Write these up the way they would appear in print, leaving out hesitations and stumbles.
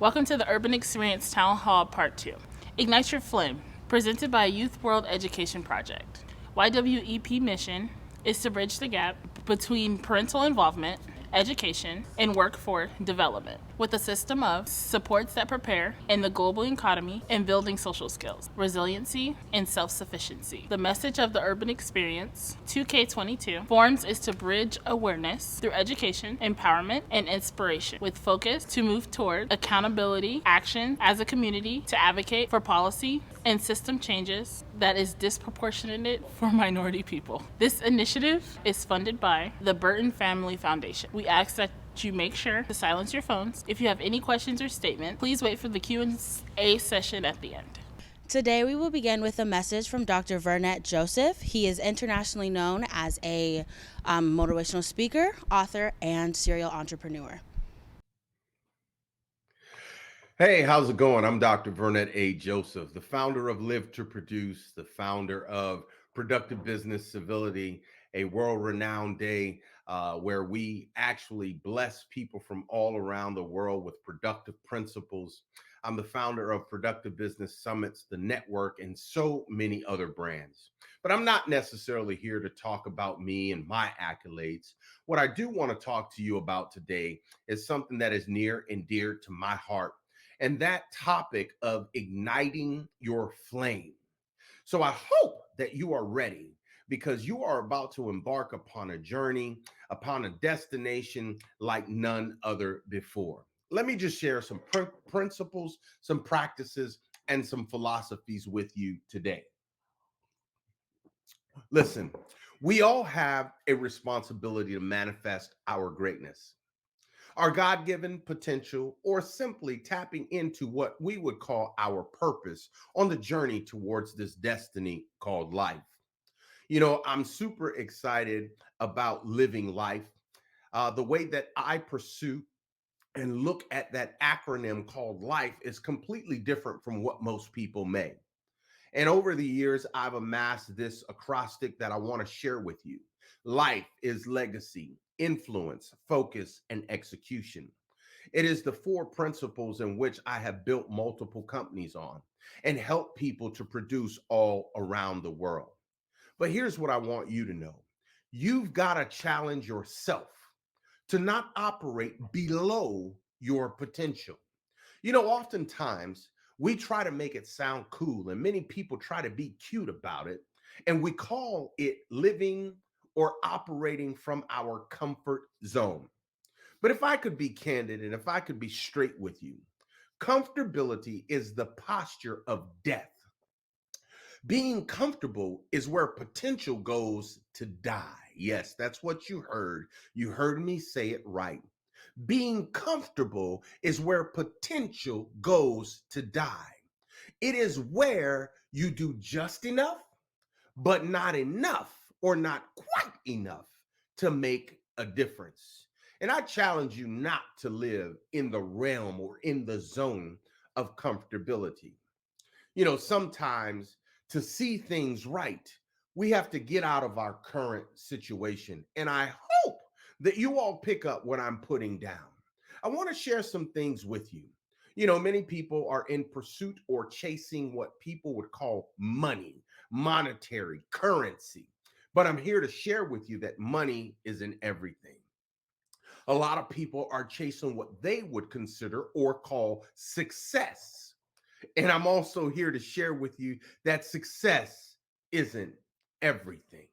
Welcome to the Urban Experience Town Hall Part 2. Ignite Your Flame, presented by Youth World Education Project. YWEP mission is to bridge the gap between parental involvement, education, and workforce development with a system of supports that prepare in the global economy and building social skills, resiliency, and self-sufficiency. The message of the Urban Experience 2K22 forms is to bridge awareness through education, empowerment, and inspiration with focus to move toward accountability, action as a community to advocate for policy and system changes that is disproportionate for minority people. This initiative is funded by the Burton Family Foundation. We ask that you make sure to silence your phones. If you have any questions or statements, please wait for the Q&A session at the end. Today we will begin with a message from Dr. Vernette Joseph. He is internationally known as a motivational speaker, author, and serial entrepreneur. Hey, how's it going? I'm Dr. Vernette A. Joseph, the founder of Live to Produce, the founder of Productive Business Civility, a world-renowned day where we actually bless people from all around the world with productive principles. I'm the founder of Productive Business Summits, the network, and so many other brands. But I'm not necessarily here to talk about me and my accolades. What I do want to talk to you about today is something that is near and dear to my heart, and that topic of igniting your flame. So I hope that you are ready because you are about to embark upon a journey, upon a destination like none other before. Let me just share some principles, some practices, and some philosophies with you today. Listen, we all have a responsibility to manifest our greatness, our God given potential, or simply tapping into what we would call our purpose on the journey towards this destiny called life. I'm super excited about living life. The way that I pursue and look at that acronym called life is completely different from what most people may. And over the years, I've amassed this acrostic that I want to share with you. Life is legacy, influence, focus, and execution. It is the four principles in which I have built multiple companies on and help people to produce all around the world. But here's what I want you to know. You've got to challenge yourself to not operate below your potential. Oftentimes we try to make it sound cool, and many people try to be cute about it, and we call it living or operating from our comfort zone. But if I could be candid and if I could be straight with you, comfortability is the posture of death. Being comfortable is where potential goes to die. Yes, that's what you heard. You heard me say it right. Being comfortable is where potential goes to die. It is where you do just enough, but not enough or not quite enough to make a difference. And I challenge you not to live in the realm or in the zone of comfortability. Sometimes to see things right, we have to get out of our current situation. And I hope that you all pick up what I'm putting down. I want to share some things with you. Many people are in pursuit or chasing what people would call money, monetary currency. But I'm here to share with you that money isn't everything. A lot of people are chasing what they would consider or call success. And I'm also here to share with you that success isn't everything.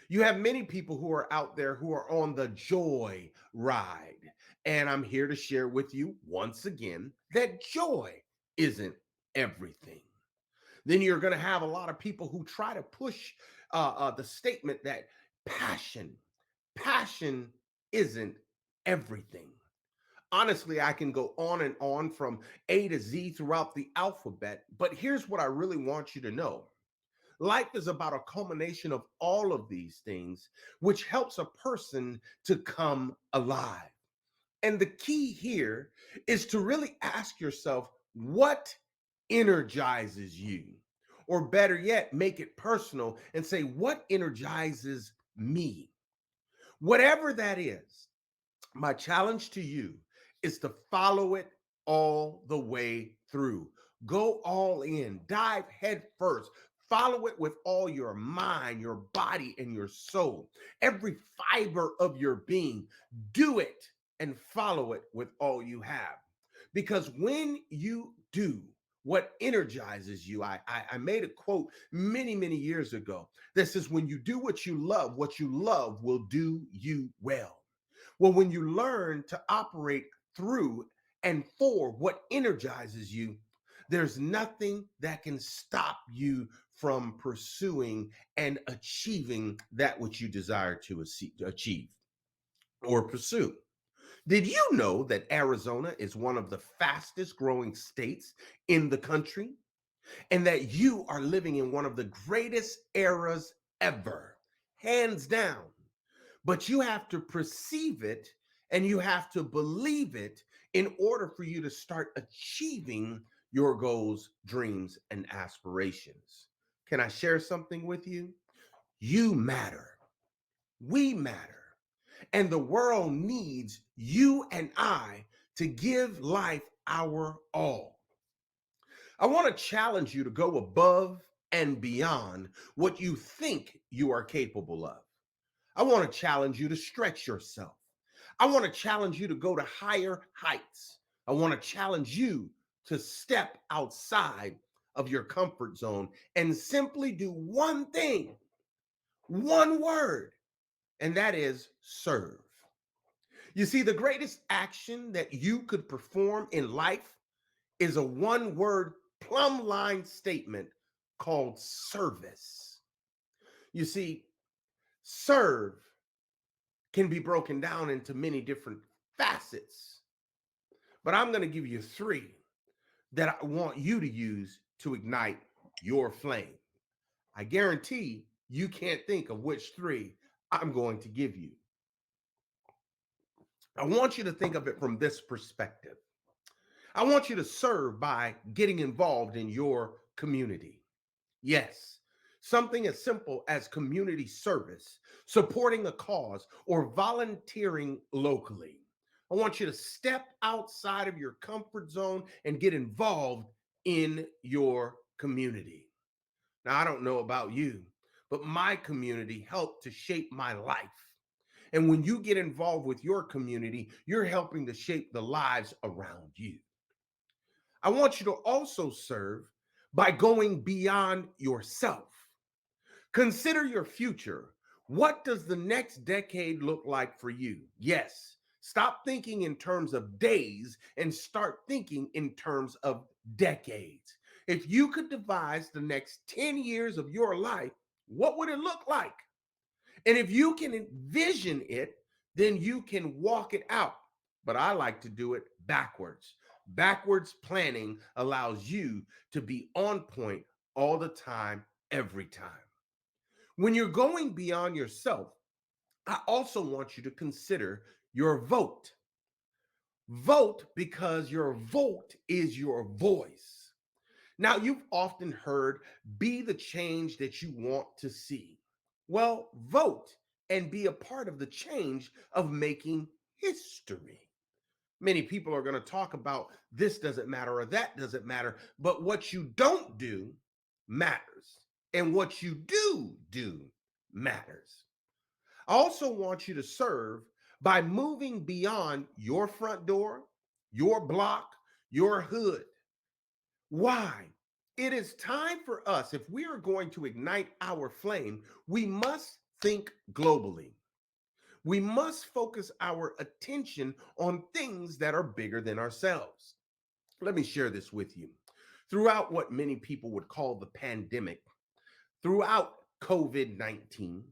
You have many people who are out there who are on the joy ride. And I'm here to share with you once again that joy isn't everything. Then you're going to have a lot of people who try to push the statement that passion isn't everything. Honestly, I can go on and on from A to Z throughout the alphabet, but here's what I really want you to know. Life is about a culmination of all of these things, which helps a person to come alive. And the key here is to really ask yourself what energizes you? Or better yet, make it personal and say, what energizes me? Whatever that is, my challenge to you is to follow it all the way through. Go all in, dive head first. Follow it with all your mind, your body, and your soul. Every fiber of your being. Do it and follow it with all you have. Because when you do what energizes you, I made a quote many, many years ago that says, when you do what you love will do you well. Well, when you learn to operate through and for what energizes you, there's nothing that can stop you from pursuing and achieving that which you desire to achieve or pursue. Did you know that Arizona is one of the fastest growing states in the country and that you are living in one of the greatest eras ever, hands down? But you have to perceive it and you have to believe it in order for you to start achieving your goals, dreams, and aspirations. Can I share something with you? You matter. We matter. And the world needs you and I to give life our all. I want to challenge you to go above and beyond what you think you are capable of. I want to challenge you to stretch yourself. I want to challenge you to go to higher heights. I want to challenge you to step outside of your comfort zone and simply do one thing, one word, and that is serve. You see, the greatest action that you could perform in life is a one word plumb line statement called service. You see, serve can be broken down into many different facets, but I'm going to give you three that I want you to use to ignite your flame. I guarantee you can't think of which three I'm going to give you. I want you to think of it from this perspective. I want you to serve by getting involved in your community. Yes, something as simple as community service, supporting a cause, or volunteering locally. I want you to step outside of your comfort zone and get involved in your community. Now, I don't know about you, but my community helped to shape my life. And when you get involved with your community, you're helping to shape the lives around you. I want you to also serve by going beyond yourself. Consider your future. What does the next decade look like for you? Yes. Stop thinking in terms of days and start thinking in terms of decades. If you could devise the next 10 years of your life, what would it look like? And if you can envision it, then you can walk it out. But I like to do it backwards. Backwards planning allows you to be on point all the time, every time. When you're going beyond yourself, I also want you to consider your vote. Vote because your vote is your voice. Now, you've often heard, be the change that you want to see. Well, vote and be a part of the change of making history. Many people are going to talk about this doesn't matter or that doesn't matter, but what you don't do matters. And what you do matters. I also want you to serve by moving beyond your front door, your block, your hood. Why? It is time for us, if we are going to ignite our flame, we must think globally. We must focus our attention on things that are bigger than ourselves. Let me share this with you. Throughout what many people would call the pandemic, throughout COVID 19,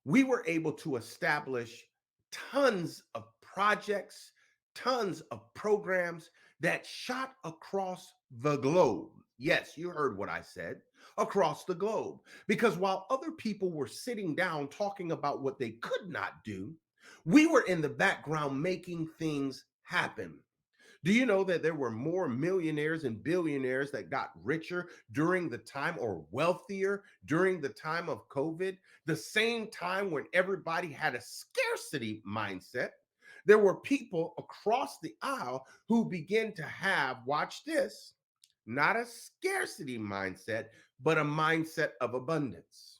we were able to establish tons of projects, tons of programs that shot across the globe. Yes, you heard what I said, across the globe. Because while other people were sitting down talking about what they could not do, we were in the background making things happen. Do you know that there were more millionaires and billionaires that got richer during the time, or wealthier during the time of COVID? The same time when everybody had a scarcity mindset. There were people across the aisle who began to have, watch this, not a scarcity mindset, but a mindset of abundance.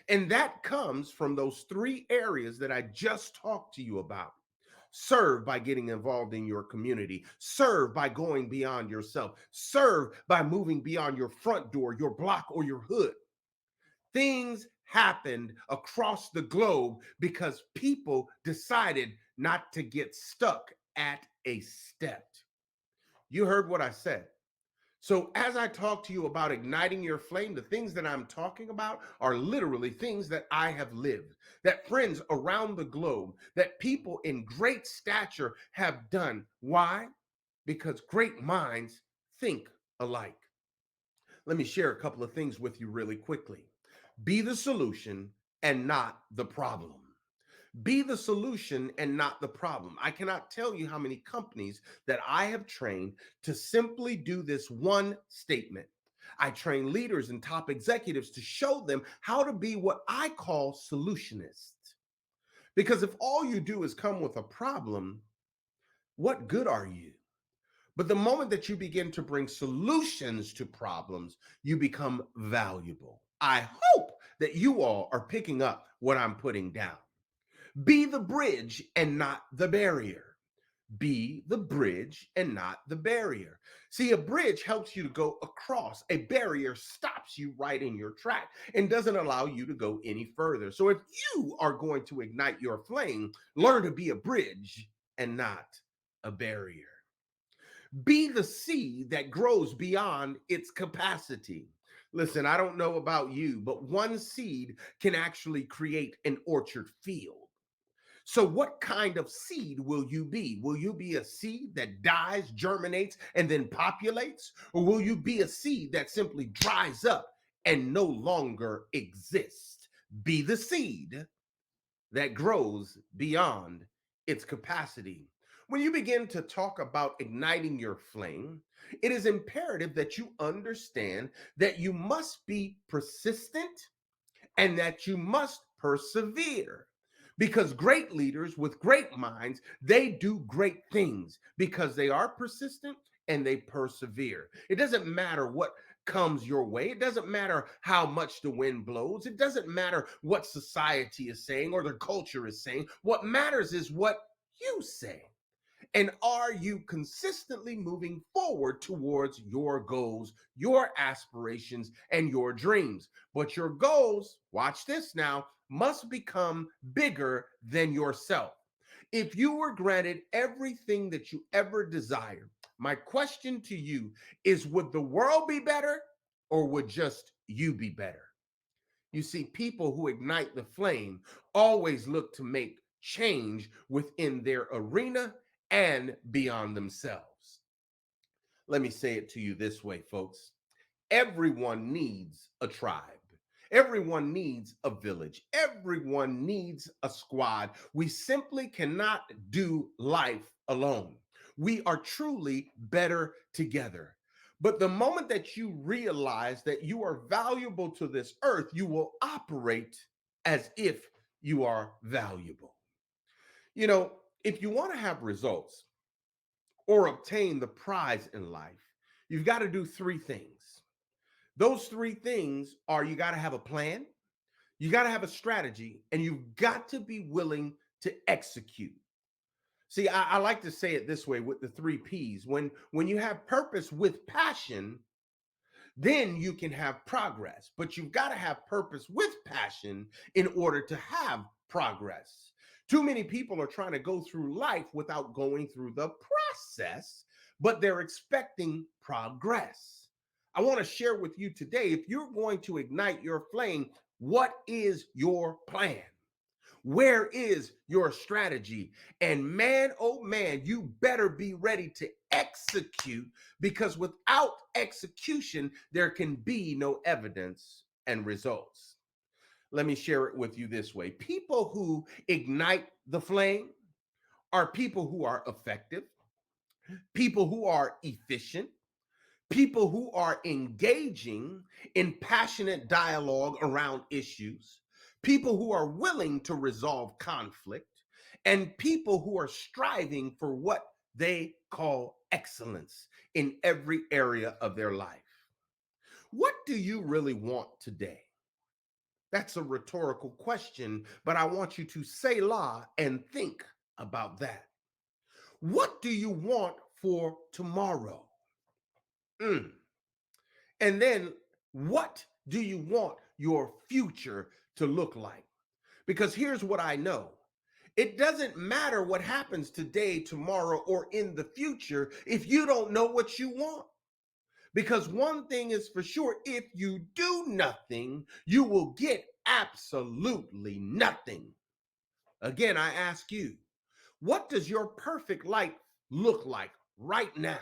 And that comes from those three areas that I just talked to you about. Serve by getting involved in your community. Serve by going beyond yourself. Serve by moving beyond your front door, your block, or your hood. Things happened across the globe because people decided not to get stuck at a step. You heard what I said. So, as I talk to you about igniting your flame, the things that I'm talking about are literally things that I have lived, that friends around the globe, that people in great stature have done. Why? Because great minds think alike. Let me share a couple of things with you really quickly. Be the solution and not the problem. Be the solution and not the problem. I cannot tell you how many companies that I have trained to simply do this one statement. I train leaders and top executives to show them how to be what I call solutionists. Because if all you do is come with a problem, what good are you? But the moment that you begin to bring solutions to problems, you become valuable. I hope that you all are picking up what I'm putting down. Be the bridge and not the barrier. Be the bridge and not the barrier. See, a bridge helps you to go across. A barrier stops you right in your track and doesn't allow you to go any further. So if you are going to ignite your flame, learn to be a bridge and not a barrier. Be the seed that grows beyond its capacity. Listen, I don't know about you, but one seed can actually create an orchard field. So, what kind of seed will you be? Will you be a seed that dies, germinates, and then populates? Or will you be a seed that simply dries up and no longer exists? Be the seed that grows beyond its capacity. When you begin to talk about igniting your flame, it is imperative that you understand that you must be persistent and that you must persevere. Because great leaders with great minds, they do great things because they are persistent and they persevere. It doesn't matter what comes your way. It doesn't matter how much the wind blows. It doesn't matter what society is saying or the culture is saying. What matters is what you say. And are you consistently moving forward towards your goals, your aspirations, and your dreams? But your goals, watch this now, must become bigger than yourself. If you were granted everything that you ever desired, my question to you is, would the world be better or would just you be better? You see, people who ignite the flame always look to make change within their arena and beyond themselves. Let me say it to you this way, folks. Everyone needs a tribe. Everyone needs a village. Everyone needs a squad. We simply cannot do life alone. We are truly better together. But the moment that you realize that you are valuable to this earth, you will operate as if you are valuable. You know, if you want to have results or obtain the prize in life, you've got to do three things. Those three things are: you got to have a plan, you got to have a strategy, and you've got to be willing to execute. See, I like to say it this way with the three P's. When you have purpose with passion, then you can have progress. But you've got to have purpose with passion in order to have progress. Too many people are trying to go through life without going through the process, but they're expecting progress. I want to share with you today, if you're going to ignite your flame, what is your plan? Where is your strategy? And man, oh man, you better be ready to execute, because without execution, there can be no evidence and results. Let me share it with you this way. People who ignite the flame are people who are effective, people who are efficient, people who are engaging in passionate dialogue around issues, people who are willing to resolve conflict, and people who are striving for what they call excellence in every area of their life. What do you really want today? That's a rhetorical question, but I want you to say la and think about that. What do you want for tomorrow? Mm. And then what do you want your future to look like? Because here's what I know. It doesn't matter what happens today, tomorrow, or in the future if you don't know what you want. Because one thing is for sure, if you do nothing, you will get absolutely nothing. Again, I ask you, what does your perfect life look like right now?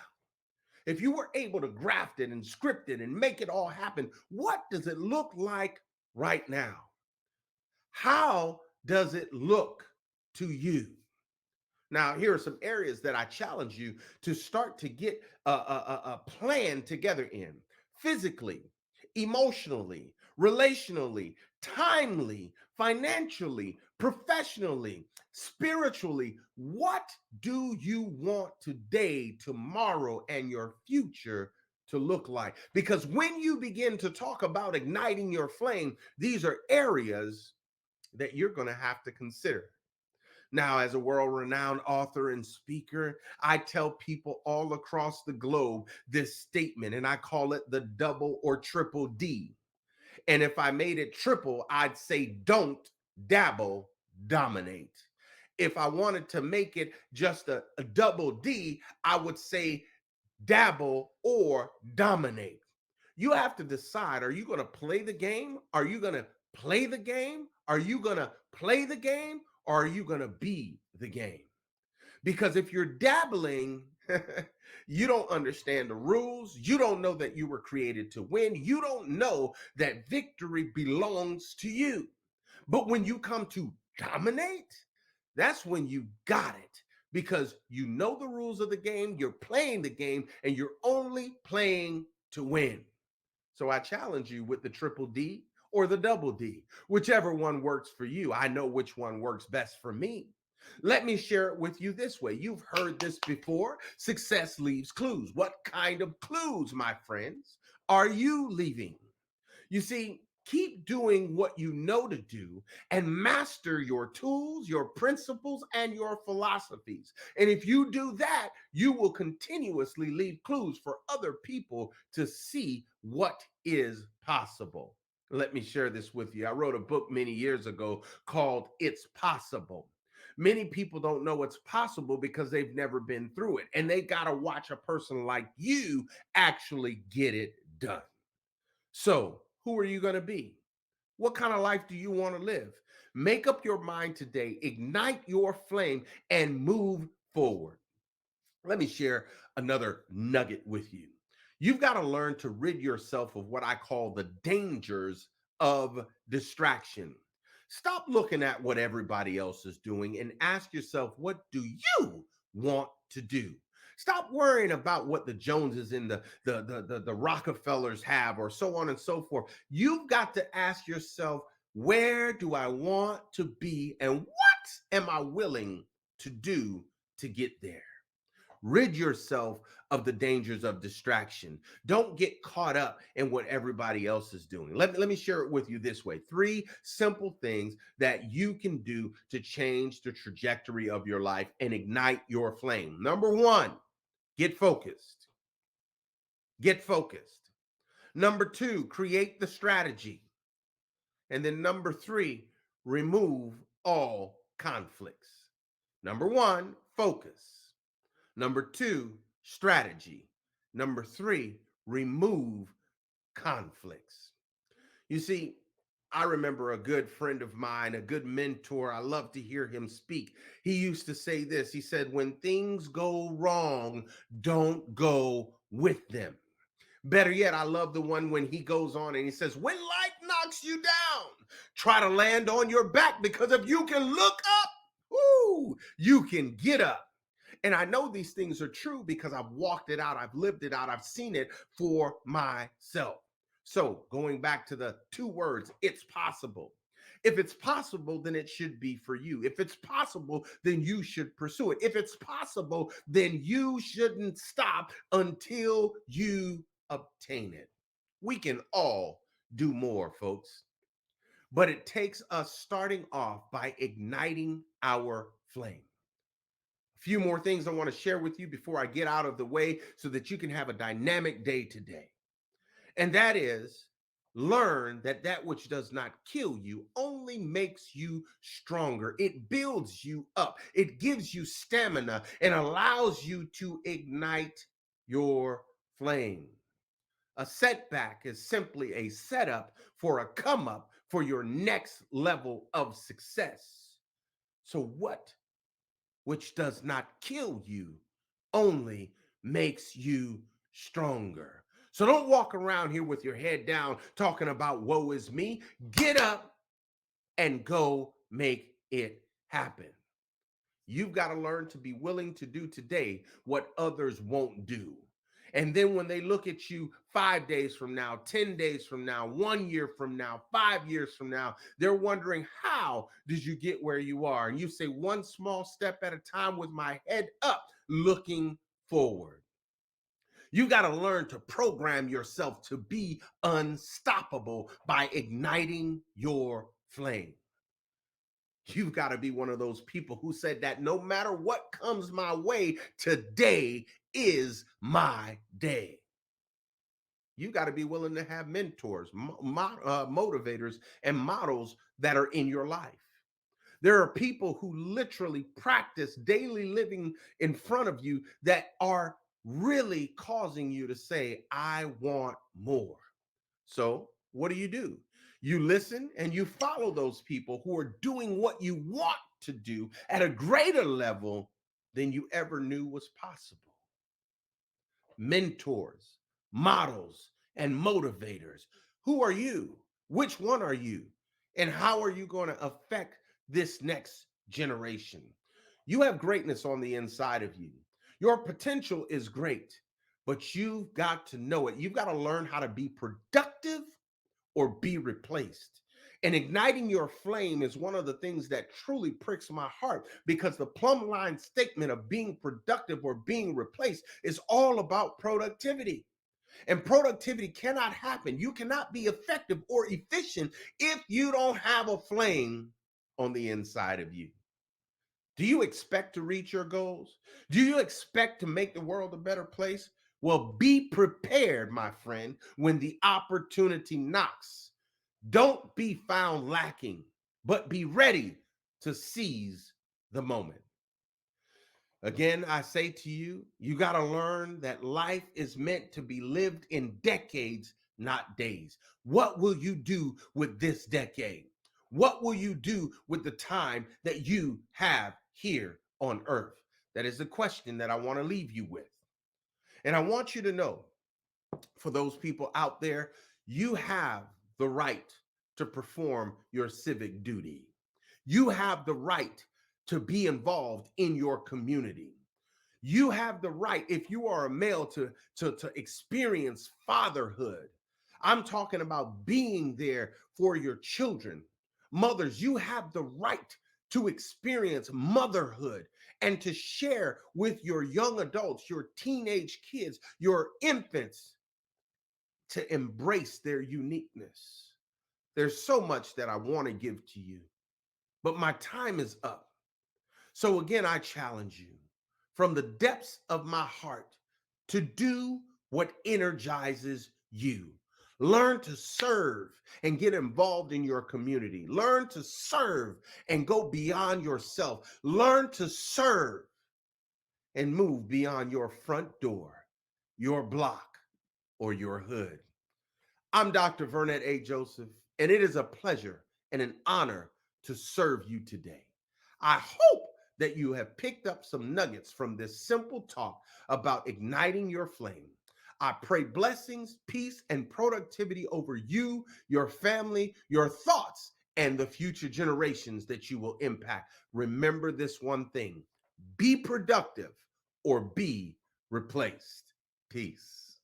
If you were able to graft it and script it and make it all happen, what does it look like right now? How does it look to you? Now, here are some areas that I challenge you to start to get a plan together in: physically, emotionally, relationally, timely, financially, professionally, spiritually. What do you want today, tomorrow, and your future to look like? Because when you begin to talk about igniting your flame, these are areas that you're going to have to consider. Now, as a world renowned author and speaker, I tell people all across the globe this statement, and I call it the double or triple D. And if I made it triple, I'd say don't dabble, dominate. If I wanted to make it just a double D, I would say dabble or dominate. You have to decide, are you going to play the game? Are you going to play the game? Are you going to play the game? Or are you going to be the game? Because if you're dabbling, you don't understand the rules. You don't know that you were created to win. You don't know that victory belongs to you. But when you come to dominate, that's when you got it, because you know the rules of the game, you're playing the game, and you're only playing to win. So I challenge you with the triple D or the double D, whichever one works for you. I know which one works best for me. Let me share it with you this way. You've heard this before. Success leaves clues. What kind of clues, my friends, are you leaving? You see, keep doing what you know to do and master your tools, your principles, and your philosophies. And if you do that, you will continuously leave clues for other people to see what is possible. Let me share this with you. I wrote a book many years ago called It's Possible. Many people don't know it's possible because they've never been through it, and they got to watch a person like you actually get it done. So, who are you going to be? What kind of life do you want to live? Make up your mind today, ignite your flame, and move forward. Let me share another nugget with you. You've got to learn to rid yourself of what I call the dangers of distraction. Stop looking at what everybody else is doing and ask yourself, what do you want to do? Stop worrying about what the Joneses and the Rockefellers have, or so on and so forth. You've got to ask yourself, where do I want to be, and what am I willing to do to get there? Rid yourself of the dangers of distraction. Don't get caught up in what everybody else is doing. Let me share it with you this way. 3 simple things that you can do to change the trajectory of your life and ignite your flame. Number 1, get focused. Get focused. Number 2, create the strategy. And then number 3, remove all conflicts. Number 1, focus. Number 2, strategy. Number 3, remove conflicts. You see, I remember a good friend of mine, a good mentor. I love to hear him speak. He used to say this. He said, when things go wrong, don't go with them. Better yet, I love the one when he goes on and he says, when life knocks you down, try to land on your back, because if you can look up, ooh, you can get up. And I know these things are true because I've walked it out, I've lived it out, I've seen it for myself. So going back to the 2 words, it's possible. If it's possible, then it should be for you. If it's possible, then you should pursue it. If it's possible, then you shouldn't stop until you obtain it. We can all do more, folks, but it takes us starting off by igniting our flame. A few more things I want to share with you before I get out of the way so that you can have a dynamic day today. And that is, learn that that which does not kill you only makes you stronger. It builds you up, it gives you stamina, and allows you to ignite your flame. A setback is simply a setup for a come up for your next level of success. So, what which does not kill you only makes you stronger. So don't walk around here with your head down talking about woe is me. Get up and go make it happen. You've got to learn to be willing to do today what others won't do. And then when they look at you 5 days from now, 10 days from now, 1 year from now, 5 years from now, they're wondering, how did you get where you are? And you say, one small step at a time with my head up, looking forward. You got to learn to program yourself to be unstoppable by igniting your flame. You've got to be one of those people who said that no matter what comes my way, today is my day. You got to be willing to have mentors, motivators, and models that are in your life. There are people who literally practice daily living in front of you that are really causing you to say, I want more. So, what do? You listen and you follow those people who are doing what you want to do at a greater level than you ever knew was possible. Mentors, models, and motivators. Who are you? Which one are you? And how are you going to affect this next generation? You have greatness on the inside of you. Your potential is great, but you've got to know it. You've got to learn how to be productive or be replaced. And igniting your flame is one of the things that truly pricks my heart, because the plumb line statement of being productive or being replaced is all about productivity. And productivity cannot happen. You cannot be effective or efficient if you don't have a flame on the inside of you. Do you expect to reach your goals? Do you expect to make the world a better place? Well, be prepared, my friend, when the opportunity knocks. Don't be found lacking, but be ready to seize the moment. Again, I say to you, you got to learn that life is meant to be lived in decades, not days. What will you do with this decade? What will you do with the time that you have here on earth? That is the question that I want to leave you with. And I want you to know, for those people out there, you have the right to perform your civic duty. You have the right to be involved in your community. You have the right, if you are a male, to experience fatherhood. I'm talking about being there for your children. Mothers, you have the right to experience motherhood and to share with your young adults, your teenage kids, your infants, to embrace their uniqueness. There's so much that I want to give to you, but my time is up. So again, I challenge you from the depths of my heart to do what energizes you. Learn to serve and get involved in your community. Learn to serve and go beyond yourself. Learn to serve and move beyond your front door, your block, or your hood. I'm Dr. Vernet A. Joseph, and it is a pleasure and an honor to serve you today. I hope that you have picked up some nuggets from this simple talk about igniting your flame. I pray blessings, peace, and productivity over you, your family, your thoughts, and the future generations that you will impact. Remember this one thing: be productive or be replaced. Peace.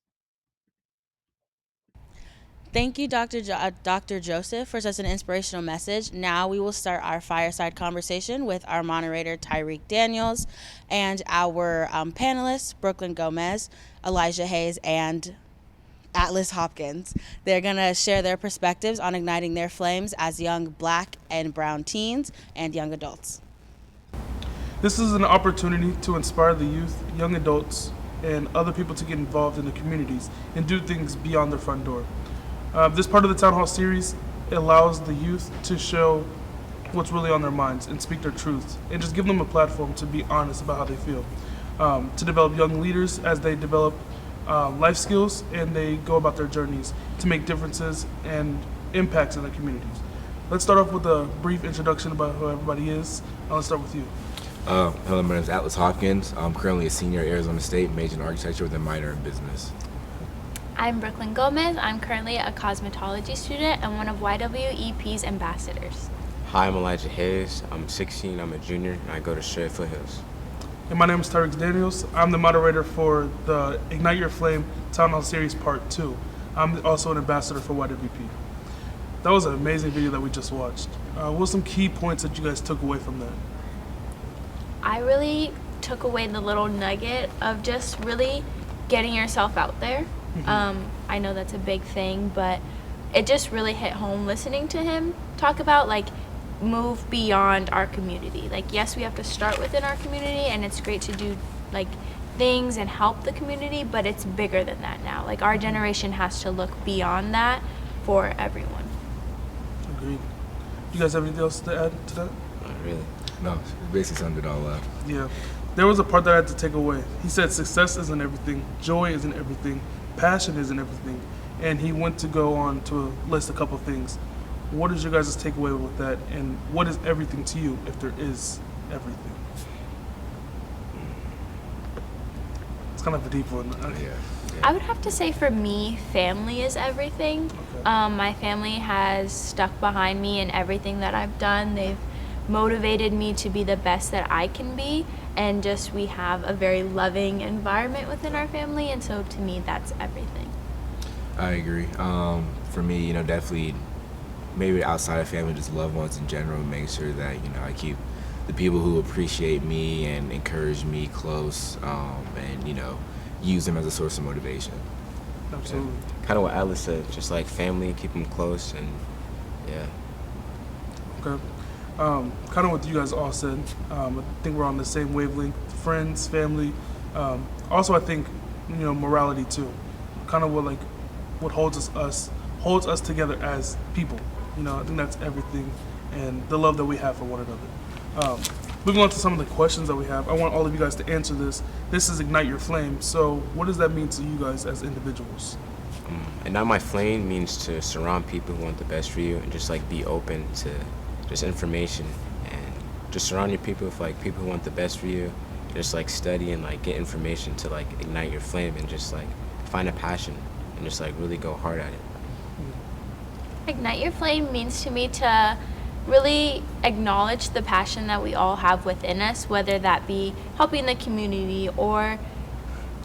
Thank you, Dr. Joseph, for such an inspirational message. Now we will start our fireside conversation with our moderator, Tyreek Daniels, and our panelists, Brooklyn Gomez, Elijah Hayes, and Atlas Hopkins. They're going to share their perspectives on igniting their flames as young Black and brown teens and young adults. This is an opportunity to inspire the youth, young adults, and other people to get involved in the communities and do things beyond their front door. This part of the Town Hall series allows the youth to show what's really on their minds and speak their truths and just give them a platform to be honest about how they feel. To develop young leaders as they develop life skills and they go about their journeys to make differences and impacts in their communities. Let's start off with a brief introduction about who everybody is. Let's start with you. Hello, my name is Atlas Hopkins. I'm currently a senior at Arizona State, majoring in architecture with a minor in business. I'm Brooklyn Gomez. I'm currently a cosmetology student and one of YWEP's ambassadors. Hi, I'm Elijah Hayes. I'm 16, I'm a junior, and I go to Shea Foothills. And my name is Tyreek Daniels. I'm the moderator for the Ignite Your Flame Town Hall Series Part 2. I'm also an ambassador for YWP. That was an amazing video that we just watched. What were some key points that you guys took away from that? I really took away the little nugget of just really getting yourself out there. I know that's a big thing, but it just really hit home listening to him talk about like move beyond our community. Like, yes, we have to start within our community and it's great to do like things and help the community, but it's bigger than that now. Like, our generation has to look beyond that for everyone. Agreed. You guys have anything else to add to that? Not really. No, it basically summed it all up. Yeah. There was a part that I had to take away. He said success isn't everything, joy isn't everything, passion isn't everything, and he went to go on to list a couple things. What is your guys' takeaway with that, and what is everything to you if there is everything? It's kind of a deep one. Yeah. I would have to say for me, family is everything. Okay. My family has stuck behind me in everything that I've done. They've motivated me to be the best that I can be, and just we have a very loving environment within our family, and so to me that's everything. I agree. For me, definitely maybe outside of family, just loved ones in general, make sure that, I keep the people who appreciate me and encourage me close, and, use them as a source of motivation. Absolutely. Kind of what Atlas said, just like family, keep them close, and yeah. Okay. Kind of what you guys all said. I think we're on the same wavelength. Friends, family. Also, I think morality too. Kind of what holds us together as people. I think that's everything, and the love that we have for one another. Moving on to some of the questions that we have, I want all of you guys to answer this. This is Ignite Your Flame. So, what does that mean to you guys as individuals? Ignite My Flame means to surround people who want the best for you and just be open to just information, and just surround your people with people who want the best for you. Just study and get information to ignite your flame and just find a passion and just really go hard at it. Ignite Your Flame means to me to really acknowledge the passion that we all have within us, whether that be helping the community or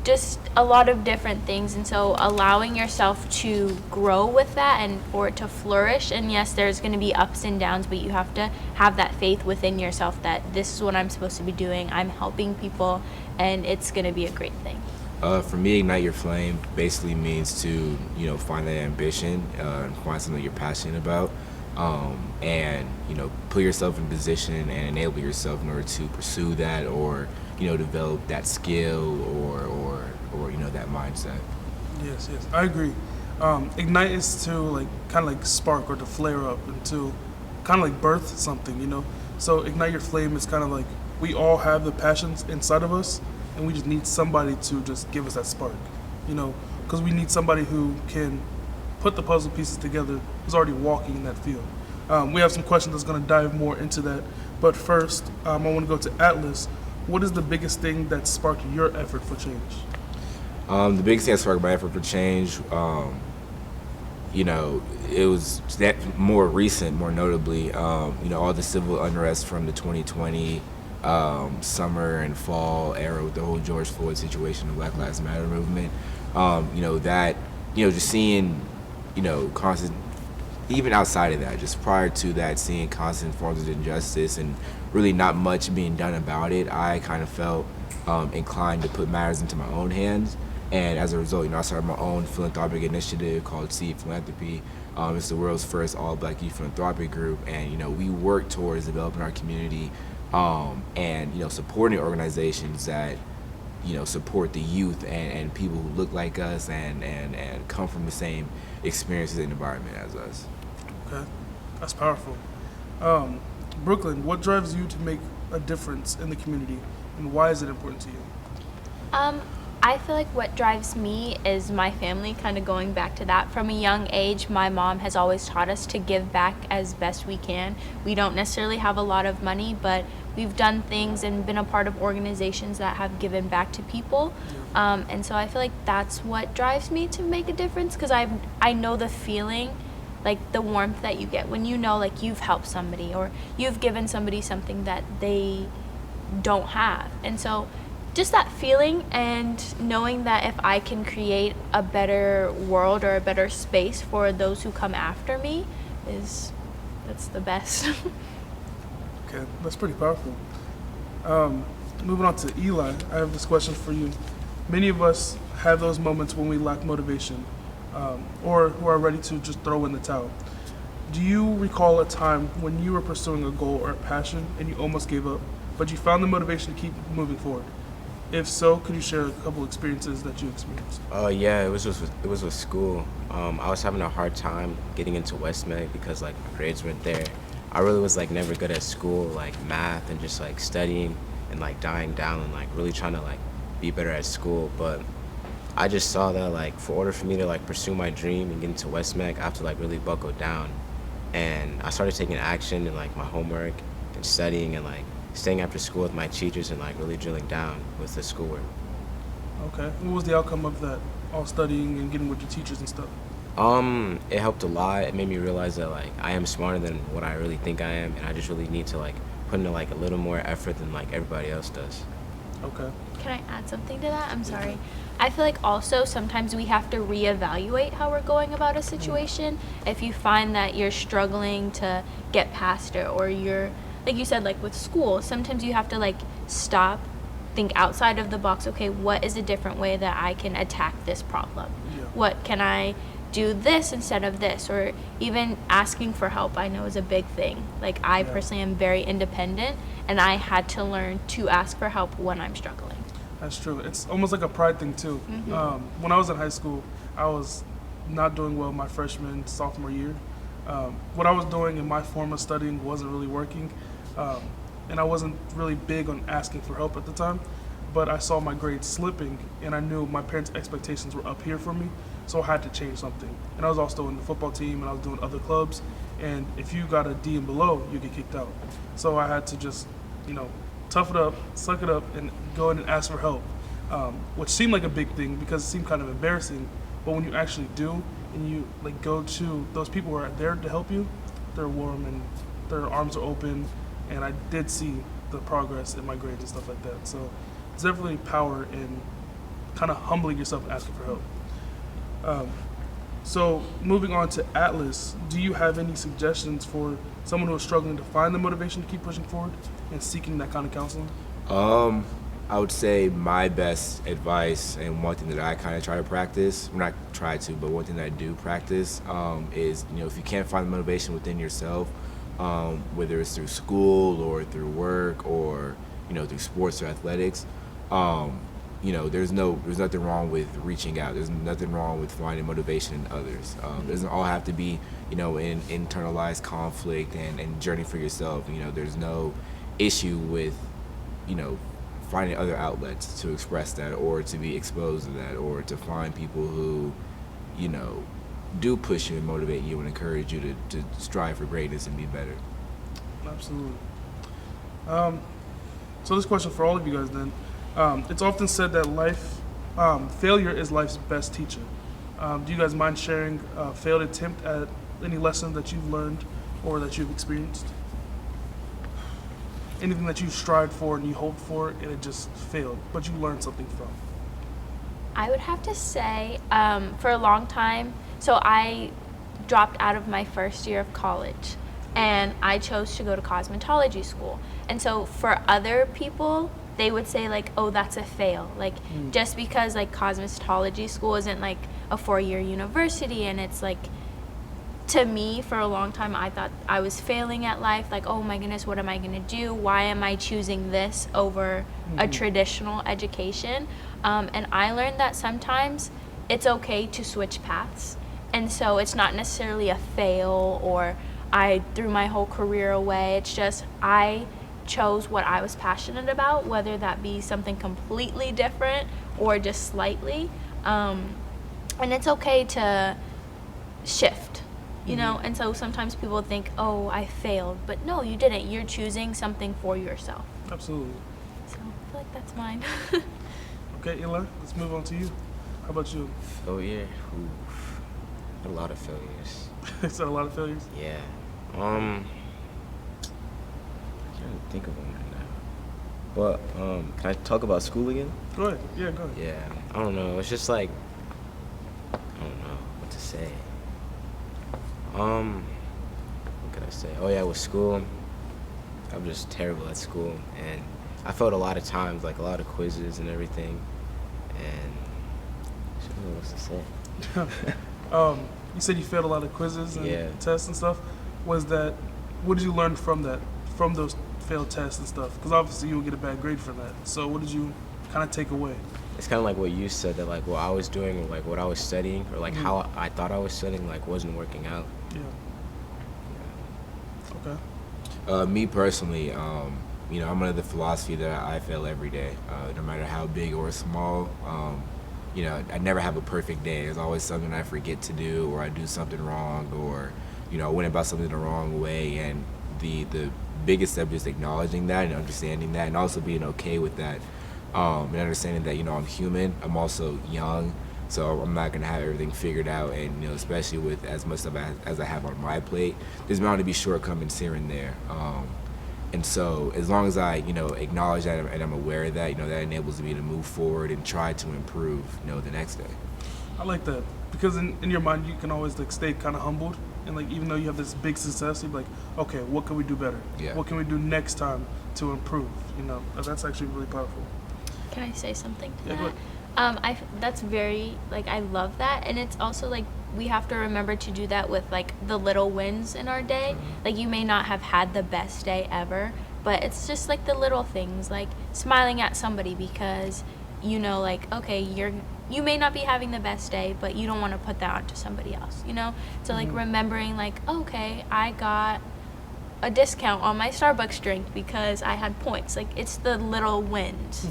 just a lot of different things. And so allowing yourself to grow with that and for it to flourish. And yes, there's going to be ups and downs, but you have to have that faith within yourself that this is what I'm supposed to be doing. I'm helping people, and it's going to be a great thing. For me, Ignite Your Flame basically means to, find that ambition, and find something you're passionate about, and, put yourself in position and enable yourself in order to pursue that or, develop that skill or that mindset. Yes, I agree. Ignite is to kind of spark or to flare up and to kind of birth something, So Ignite Your Flame is kind of we all have the passions inside of us, and we just need somebody to just give us that spark, because we need somebody who can put the puzzle pieces together, who's already walking in that field. We have some questions that's going to dive more into that, but first, I want to go to Atlas. What is the biggest thing that sparked your effort for change? The biggest thing that sparked my effort for change, it was that more recent, more notably, all the civil unrest from the 2020 summer and fall era with the whole George Floyd situation, the Black Lives Matter movement. Just seeing constant, even outside of that, just prior to that, seeing constant forms of injustice and really not much being done about it, I kind of felt inclined to put matters into my own hands. And as a result, I started my own philanthropic initiative called Seed Philanthropy. It's the world's first all-black youth philanthropic group, and we work towards developing our community and supporting organizations that support the youth and people who look like us and come from the same experiences and environment as us. Okay, that's powerful. Brooklyn, what drives you to make a difference in the community, and why is it important to you? I feel like what drives me is my family, kind of going back to that. From a young age, my mom has always taught us to give back as best we can. We don't necessarily have a lot of money, but we've done things and been a part of organizations that have given back to people. And so I feel like that's what drives me to make a difference, because I know the feeling, like the warmth that you get when like you've helped somebody or you've given somebody something that they don't have. And so just that feeling and knowing that if I can create a better world or a better space for those who come after me that's the best. Okay, that's pretty powerful. Moving on to Eli, I have this question for you. Many of us have those moments when we lack motivation or who are ready to just throw in the towel. Do you recall a time when you were pursuing a goal or a passion and you almost gave up, but you found the motivation to keep moving forward? If so, could you share a couple experiences that you experienced? Yeah, it was with school. I was having a hard time getting into Westmed because like my grades weren't there. I really was like never good at school, like math and just like studying and like dying down and like really trying to like be better at school. But I just saw that like for order for me to like pursue my dream and get into Westmed, I have to like really buckle down. And I started taking action in like my homework and studying and like staying after school with my teachers and like really drilling down with the schoolwork. Okay. What was the outcome of that? All studying and getting with your teachers and stuff? It helped a lot. It made me realize that like I am smarter than what I really think I am, and I just really need to like put in like a little more effort than like everybody else does. Okay. Can I add something to that? I'm sorry. I feel like also sometimes we have to reevaluate how we're going about a situation. If you find that you're struggling to get past it, or you're, like you said, like with school, sometimes you have to like stop, think outside of the box. Okay, what is a different way that I can attack this problem? Yeah. What can I do this instead of this? Or even asking for help, I know is a big thing. Like I personally am very independent, and I had to learn to ask for help when I'm struggling. That's true. It's almost like a pride thing too. Mm-hmm. When I was in high school, I was not doing well my freshman, sophomore year. What I was doing in my form of studying wasn't really working, and I wasn't really big on asking for help at the time, but I saw my grades slipping, and I knew my parents' expectations were up here for me, so I had to change something. And I was also in the football team, and I was doing other clubs, and if you got a D and below, you get kicked out. So I had to just, tough it up, suck it up, and go in and ask for help, which seemed like a big thing because it seemed kind of embarrassing. But when you actually do, and you like go to those people who are there to help you, they're warm and their arms are open, and I did see the progress in my grades and stuff like that. So it's definitely power in kind of humbling yourself and asking for help. So moving on to Atlas, do you have any suggestions for someone who is struggling to find the motivation to keep pushing forward and seeking that kind of counseling? I would say my best advice, and one thing that I kind of try to practice, not try to, but one thing that I do practice is, if you can't find the motivation within yourself, whether it's through school or through work or, through sports or athletics, there's nothing wrong with reaching out. There's nothing wrong with finding motivation in others. It doesn't all have to be, in internalized conflict and journey for yourself. There's no issue with, finding other outlets to express that or to be exposed to that or to find people who, do push you and motivate you and encourage you to strive for greatness and be better. Absolutely. So this question for all of you guys then. It's often said that failure is life's best teacher. Do you guys mind sharing a failed attempt at any lesson that you've learned or that you've experienced? Anything that you strived for and you hoped for and it just failed, but you learned something from? I would have to say, for a long time, so I dropped out of my first year of college, and I chose to go to cosmetology school. And so for other people, they would say like, oh, that's a fail. Like just because like cosmetology school isn't like a 4-year university, and it's like, to me, for a long time, I thought I was failing at life. Like, oh my goodness, what am I gonna do? Why am I choosing this over a traditional education? And I learned that sometimes it's okay to switch paths. And so it's not necessarily a fail or I threw my whole career away. It's just I chose what I was passionate about, whether that be something completely different or just slightly. And it's okay to shift, you know? And so sometimes people think, oh, I failed. But no, you didn't. You're choosing something for yourself. Absolutely. So I feel like that's mine. Okay, Eli, let's move on to you. How about you? Failure? Oof. A lot of failures. Is that a lot of failures? Yeah. I'm trying to think of one right now. But can I talk about school again? Go ahead. Yeah, go ahead. Yeah. I don't know. It's just like, I don't know what to say. What could I say? Oh yeah, with school, I'm just terrible at school, and I failed a lot of times, like a lot of quizzes and everything, and I don't know what to say. You said you failed a lot of quizzes and Yeah. tests and stuff. What did you learn from that, from those failed tests and stuff? Because obviously you would get a bad grade for that. So what did you kind of take away? It's kind of like what you said, that like what I was doing, or like what I was studying, or like how I thought I was studying, like wasn't working out. Yeah. Okay. Me personally, you know, I'm under the philosophy that I fail every day, no matter how big or small. You know, I never have a perfect day. There's always something I forget to do, or I do something wrong, or, you know, I went about something the wrong way. And the biggest step is acknowledging that and understanding that, and also being okay with that, and understanding that, you know, I'm human. I'm also young, so I'm not gonna have everything figured out. And, you know, especially with as much stuff as I have on my plate, there's bound to be shortcomings here and there. And so as long as I, you know, acknowledge that and I'm aware of that, you know, that enables me to move forward and try to improve, you know, the next day. I like that, because in your mind you can always like stay kind of humbled, and like even though you have this big success, you're like, okay, what can we do better? Yeah. What can we do next time to improve? You know, that's actually really powerful. Can I say something to Yeah, go that? That's very, like, I love that. And it's also like we have to remember to do that with like the little wins in our day. Like, you may not have had the best day ever, but it's just like the little things, like smiling at somebody because, you know, like, okay, you may not be having the best day, but you don't want to put that onto somebody else, you know? So like remembering like, okay, I got a discount on my Starbucks drink because I had points. Like, it's the little wins.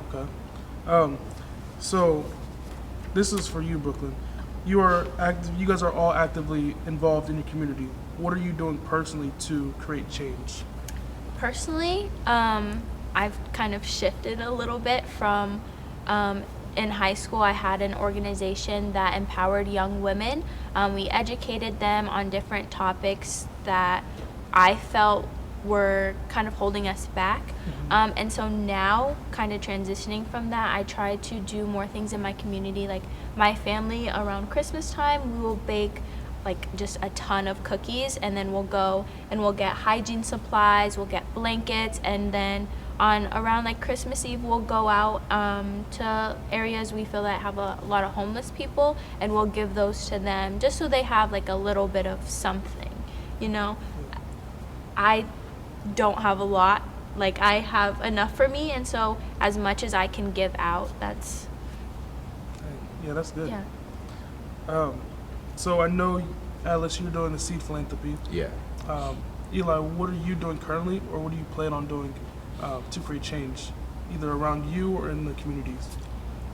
Okay. So this is for you, Brooklyn. You guys are all actively involved in your community. What are you doing personally to create change? Personally, I've kind of shifted a little bit from, in high school, I had an organization that empowered young women. We educated them on different topics that I felt were kind of holding us back. And so now, kind of transitioning from that, I try to do more things in my community. Like, my family, around Christmas time, we will bake like just a ton of cookies, and then we'll go and we'll get hygiene supplies, we'll get blankets, and then on around like Christmas Eve, we'll go out to areas we feel that have a lot of homeless people, and we'll give those to them just so they have like a little bit of something, you know? I don't have a lot. Like, I have enough for me, and so as much as I can give out, that's, Yeah, that's good. yeah. So I know, Alice, you're doing the seed philanthropy. Yeah. Eli, what are you doing currently, or what do you plan on doing to create change, either around you or in the communities?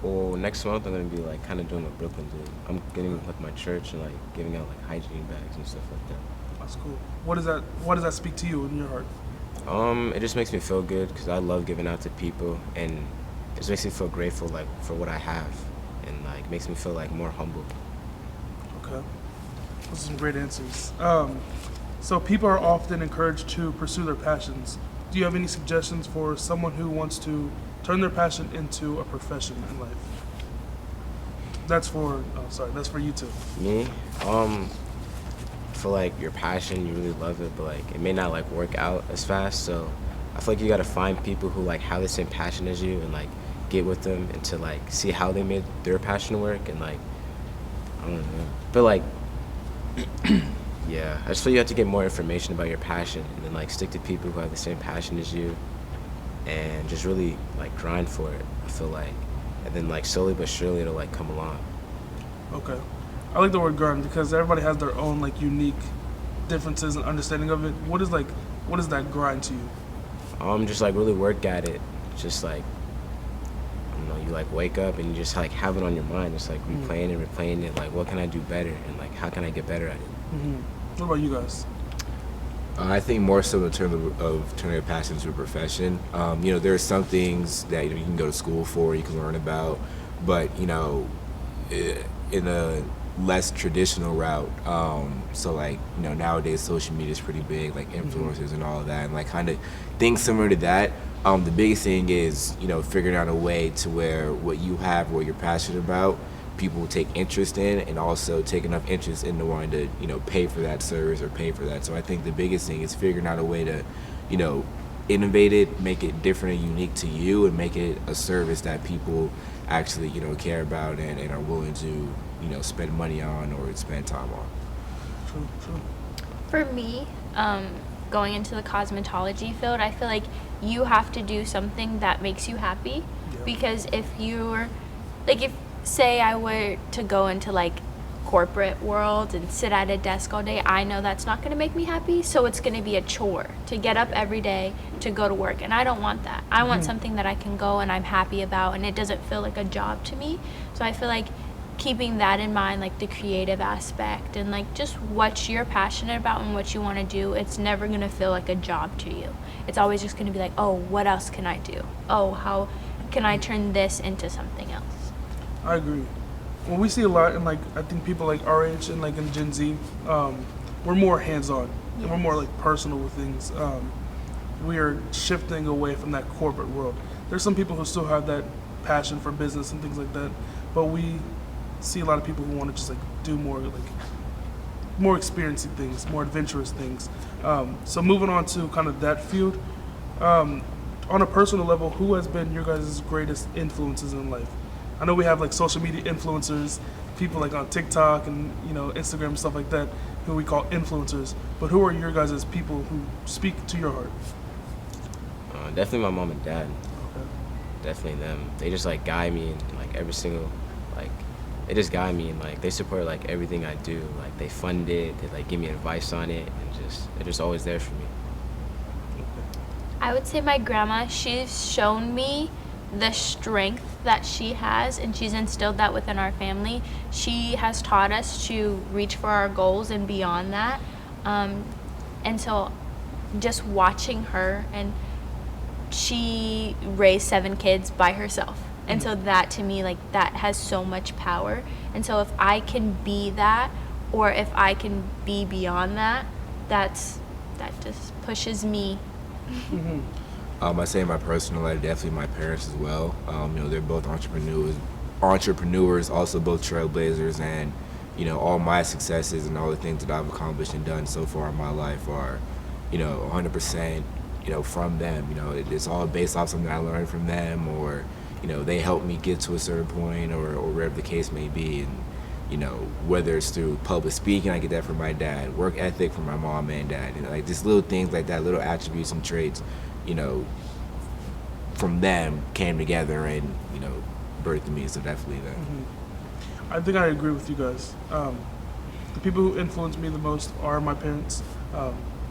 Well, next month I'm gonna be like kind of doing what Brooklyn did. I'm getting with my church and like giving out like hygiene bags and stuff like that. That's cool. What does that speak to you in your heart? It just makes me feel good because I love giving out to people, and it just makes me feel grateful like for what I have, and like makes me feel like more humble. Okay. Those are some great answers. So people are often encouraged to pursue their passions. Do you have any suggestions for someone who wants to turn their passion into a profession in life? That's for that's for you too. Me, for like your passion, you really love it, but like it may not like work out as fast. So I feel like you gotta find people who like have the same passion as you and like get with them and to like see how they made their passion work and like I don't know. But like yeah, I just feel you have to get more information about your passion and then like stick to people who have the same passion as you and just really like grind for it. I feel like, and then like slowly but surely it'll like come along. Okay. I like the word grind because everybody has their own like unique differences and understanding of it. What is that grind to you? Just like really work at it. Just like you like wake up and you just like have it on your mind. Just like replaying it. Like what can I do better and like how can I get better at it? Mm-hmm. What about you guys? I think more so in terms of turning your passion into a profession. There are some things that you can go to school for, you can learn about, but in a less traditional route. So like nowadays social media is pretty big, like influencers and all of that, and like kind of things similar to that. The biggest thing is figuring out a way to where what you have, what you're passionate about, people will take interest in, and also take enough interest into wanting to pay for that service or pay for that. So I think the biggest thing is figuring out a way to innovate it, make it different and unique to you, and make it a service that people actually care about and are willing to spend money on or spend time on. True. For me, going into the cosmetology field, I feel like you have to do something that makes you happy. Yeah. Because if say I were to go into like corporate world and sit at a desk all day, I know that's not going to make me happy, so it's going to be a chore to get up every day to go to work, and I don't want that. I want something that I can go and I'm happy about and it doesn't feel like a job to me. So I feel like keeping that in mind, like the creative aspect and like just what you're passionate about and what you want to do, it's never going to feel like a job to you. It's always just going to be like, oh, what else can I do? Oh, how can I turn this into something else? I agree. Well, we see a lot in like I think people like our age and like in Gen Z, we're more hands-on and we're more like personal with things. We are shifting away from that corporate world. There's some people who still have that passion for business and things like that, but we see a lot of people who want to just like do more experiencing things, more adventurous things. So moving on to kind of that field, on a personal level, who has been your guys' greatest influences in life? I know we have like social media influencers, people like on TikTok and Instagram and stuff like that, who we call influencers. But who are your guys' people who speak to your heart? Definitely my mom and dad. Okay. Definitely them. They just like guide me in like every single they just guide me and like they support like everything I do. Like they fund it, they like give me advice on it, and they're just always there for me. I would say my grandma, she's shown me the strength that she has, and she's instilled that within our family. She has taught us to reach for our goals and beyond that. And so just watching her, and she raised 7 kids by herself. And so that to me, like that has so much power. And so if I can be that, or if I can be beyond that, that just pushes me. I say in my personal life, definitely my parents as well. They're both entrepreneurs, also both trailblazers, and all my successes and all the things that I've accomplished and done so far in my life are 100% from them. It's all based off something I learned from them, or they helped me get to a certain point, or wherever the case may be. And whether it's through public speaking, I get that from my dad, work ethic from my mom and dad, like just little things like that, little attributes and traits from them came together and birthed me. So definitely that. I think I agree with you guys. The people who influence me the most are my parents.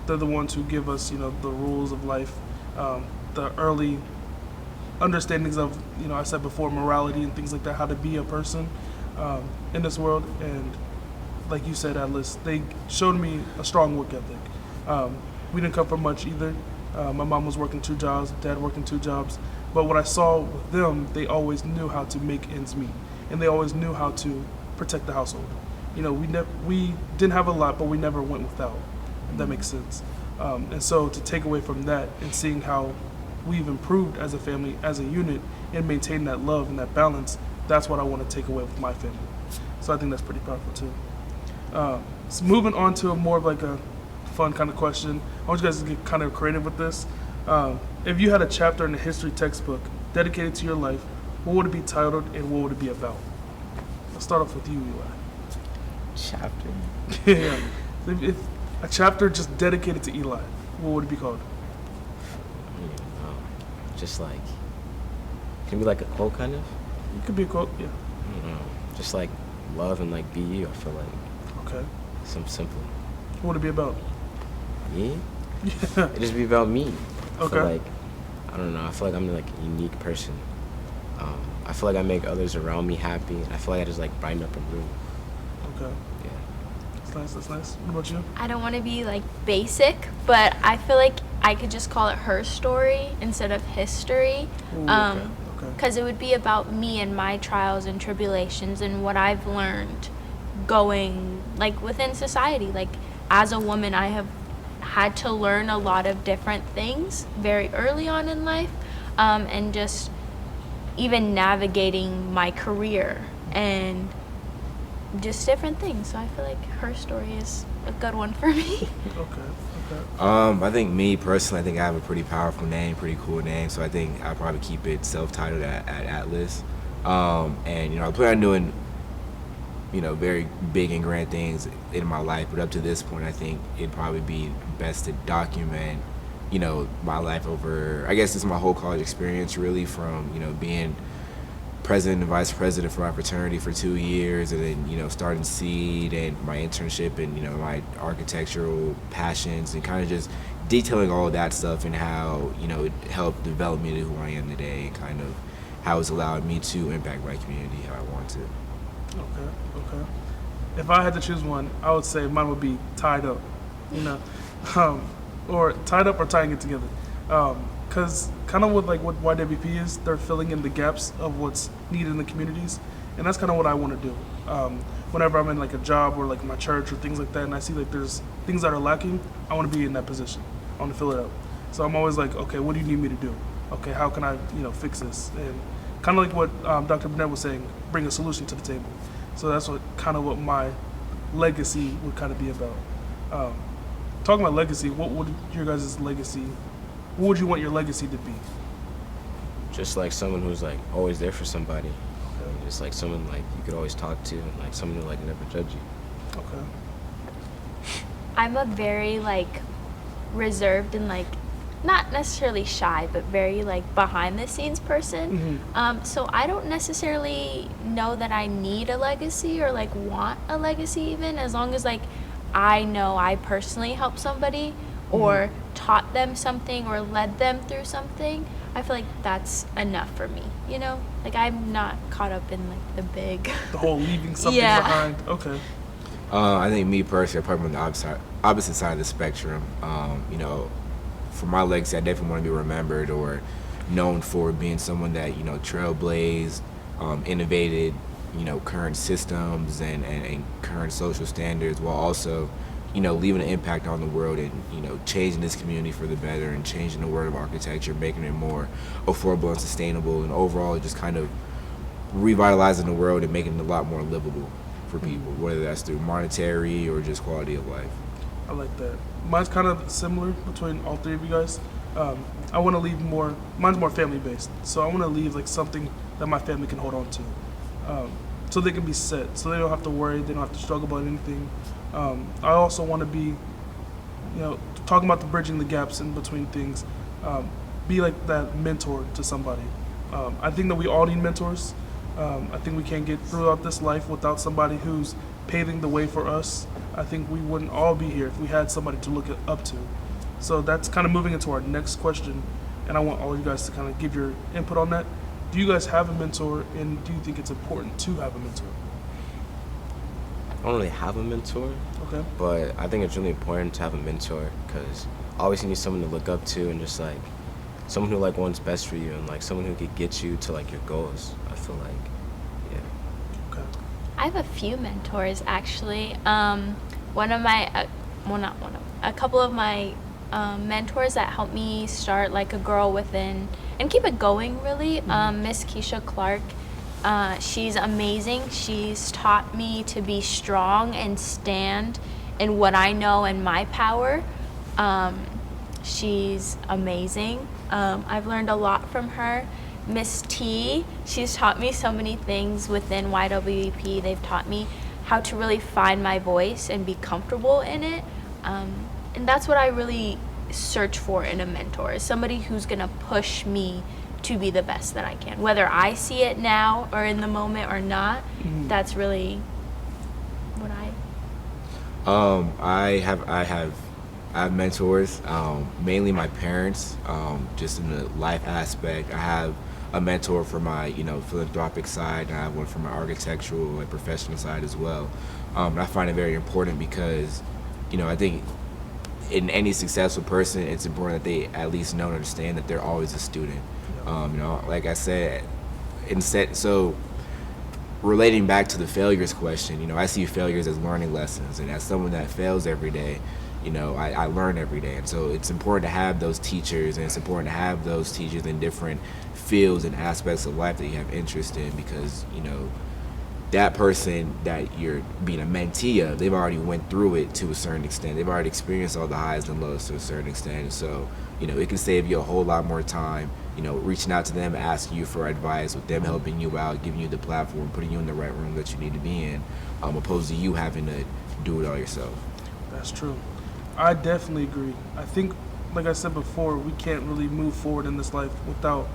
They're the ones who give us the rules of life, the early understandings of I said before, morality and things like that, how to be a person in this world. And like you said, Atlas, they showed me a strong work ethic. We didn't come from much either. My mom was working 2 jobs, dad working 2 jobs. But what I saw with them, they always knew how to make ends meet, and they always knew how to protect the household. We didn't have a lot, but we never went without, if that makes sense. And so to take away from that and seeing how we've improved as a family, as a unit, and maintain that love and that balance, that's what I want to take away with my family. So I think that's pretty powerful too. So moving on to a more of like a fun kind of question. I want you guys to get kind of creative with this. If you had a chapter in a history textbook dedicated to your life, what would it be titled and what would it be about? Let's start off with you, Eli. Chapter. Yeah. If a chapter just dedicated to Eli, what would it be called? I don't even know. Just like, can it be like a quote kind of? It could be a quote, yeah. I don't know. Just like love and like be you. I feel like Okay. something simple. What would it be about? Me? Yeah. It just be about me. I Okay. feel like, I don't know. I feel like I'm like a unique person. I feel like I make others around me happy, and I feel like I just like brighten up a room. Okay. Yeah. That's nice, that's nice. What about you? I don't want to be like basic, but I feel like I could just call it her story instead of history. Ooh, okay. Okay. Because it would be about me and my trials and tribulations and what I've learned going like within society. Like as a woman, I have had to learn a lot of different things very early on in life, and just even navigating my career and just different things. So I feel like her story is a good one for me. Okay. I think me personally, I think I have a pretty powerful name, pretty cool name. So I think I'll probably keep it self-titled at Atlas. And I plan on doing, very big and grand things in my life. But up to this point, I think it'd probably be best to document, my life over. I guess it's my whole college experience, really, from being president and vice president for my fraternity for 2 years, and then starting Seed and my internship and my architectural passions, and kind of just detailing all of that stuff and how it helped develop me to who I am today, and kind of how it's allowed me to impact my community how I want to. Okay. If I had to choose one, I would say mine would be Tied Up, or Tied Up or Tying It Together. Because kind of what YWP is, they're filling in the gaps of what's needed in the communities, and that's kind of what I want to do. Whenever I'm in like a job or like my church or things like that, and I see like there's things that are lacking, I want to be in that position. I want to fill it out. So I'm always like, okay, what do you need me to do? Okay, how can I fix this? And kind of like what Dr. Burnett was saying, bring a solution to the table. So that's what my legacy would kind of be about. Talking about legacy, what would your guys' legacy? What would you want your legacy to be? Just like someone who's like always there for somebody. Okay. Just like someone like you could always talk to, and like someone who like never judge you. Okay. I'm a very like reserved and like not necessarily shy, but very like behind the scenes person. Mm-hmm. So I don't necessarily know that I need a legacy or like want a legacy, even as long as like I know I personally helped somebody or taught them something or led them through something. I feel like that's enough for me, Like I'm not caught up in like the big. The whole leaving something Yeah. behind. Okay. I think me personally, probably on the opposite side of the spectrum. For my legacy, I definitely want to be remembered or known for being someone that trailblazed, innovated, current systems and current social standards, while also, leaving an impact on the world and changing this community for the better and changing the world of architecture, making it more affordable and sustainable, and overall just kind of revitalizing the world and making it a lot more livable for people, whether that's through monetary or just quality of life. I like that. Mine's kind of similar between all three of you guys. I want to leave more. Mine's more family based, so I want to leave like something that my family can hold on to, so they can be set, so they don't have to worry, they don't have to struggle about anything. I also want to be, talking about the bridging the gaps in between things, be like that mentor to somebody. I think that we all need mentors. I think we can't get throughout this life without somebody who's paving the way for us. I think we wouldn't all be here if we had somebody to look up to. So that's kind of moving into our next question, and I want all you guys to kind of give your input on that. Do you guys have a mentor, and do you think it's important to have a mentor? I don't really have a mentor, Okay. but I think it's really important to have a mentor because always you need someone to look up to and just like someone who like wants best for you and like someone who could get you to like your goals. I feel like, yeah. Okay. I have a few mentors actually. One of my, a couple of my mentors that helped me start like a Girl Within and keep it going really. Miss Keisha Clark She's amazing. She's taught me to be strong and stand in what I know and my power. She's amazing. I've learned a lot from her. Miss T, she's taught me so many things within YWEP. They've taught me how to really find my voice and be comfortable in it. And that's what I really search for in a mentor, is somebody who's gonna push me to be the best that I can. Whether I see it now or in the moment or not, that's really what I have mentors, mainly my parents, just in the life aspect. I have a mentor for my, philanthropic side, and I have one for my architectural and professional side as well. And I find it very important because, I think in any successful person, it's important that they at least know and understand that they're always a student. Like I said, so relating back to the failures question, I see failures as learning lessons, and as someone that fails every day, I learn every day. And so it's important to have those teachers, and it's important to have those teachers in different fields and aspects of life that you have interest in, because, that person that you're being a mentee of, they've already went through it to a certain extent. They've already experienced all the highs and lows to a certain extent. And so, it can save you a whole lot more time, reaching out to them, asking you for advice, with them helping you out, giving you the platform, putting you in the right room that you need to be in, opposed to you having to do it all yourself. That's true. I definitely agree. I think, like I said before, we can't really move forward in this life without,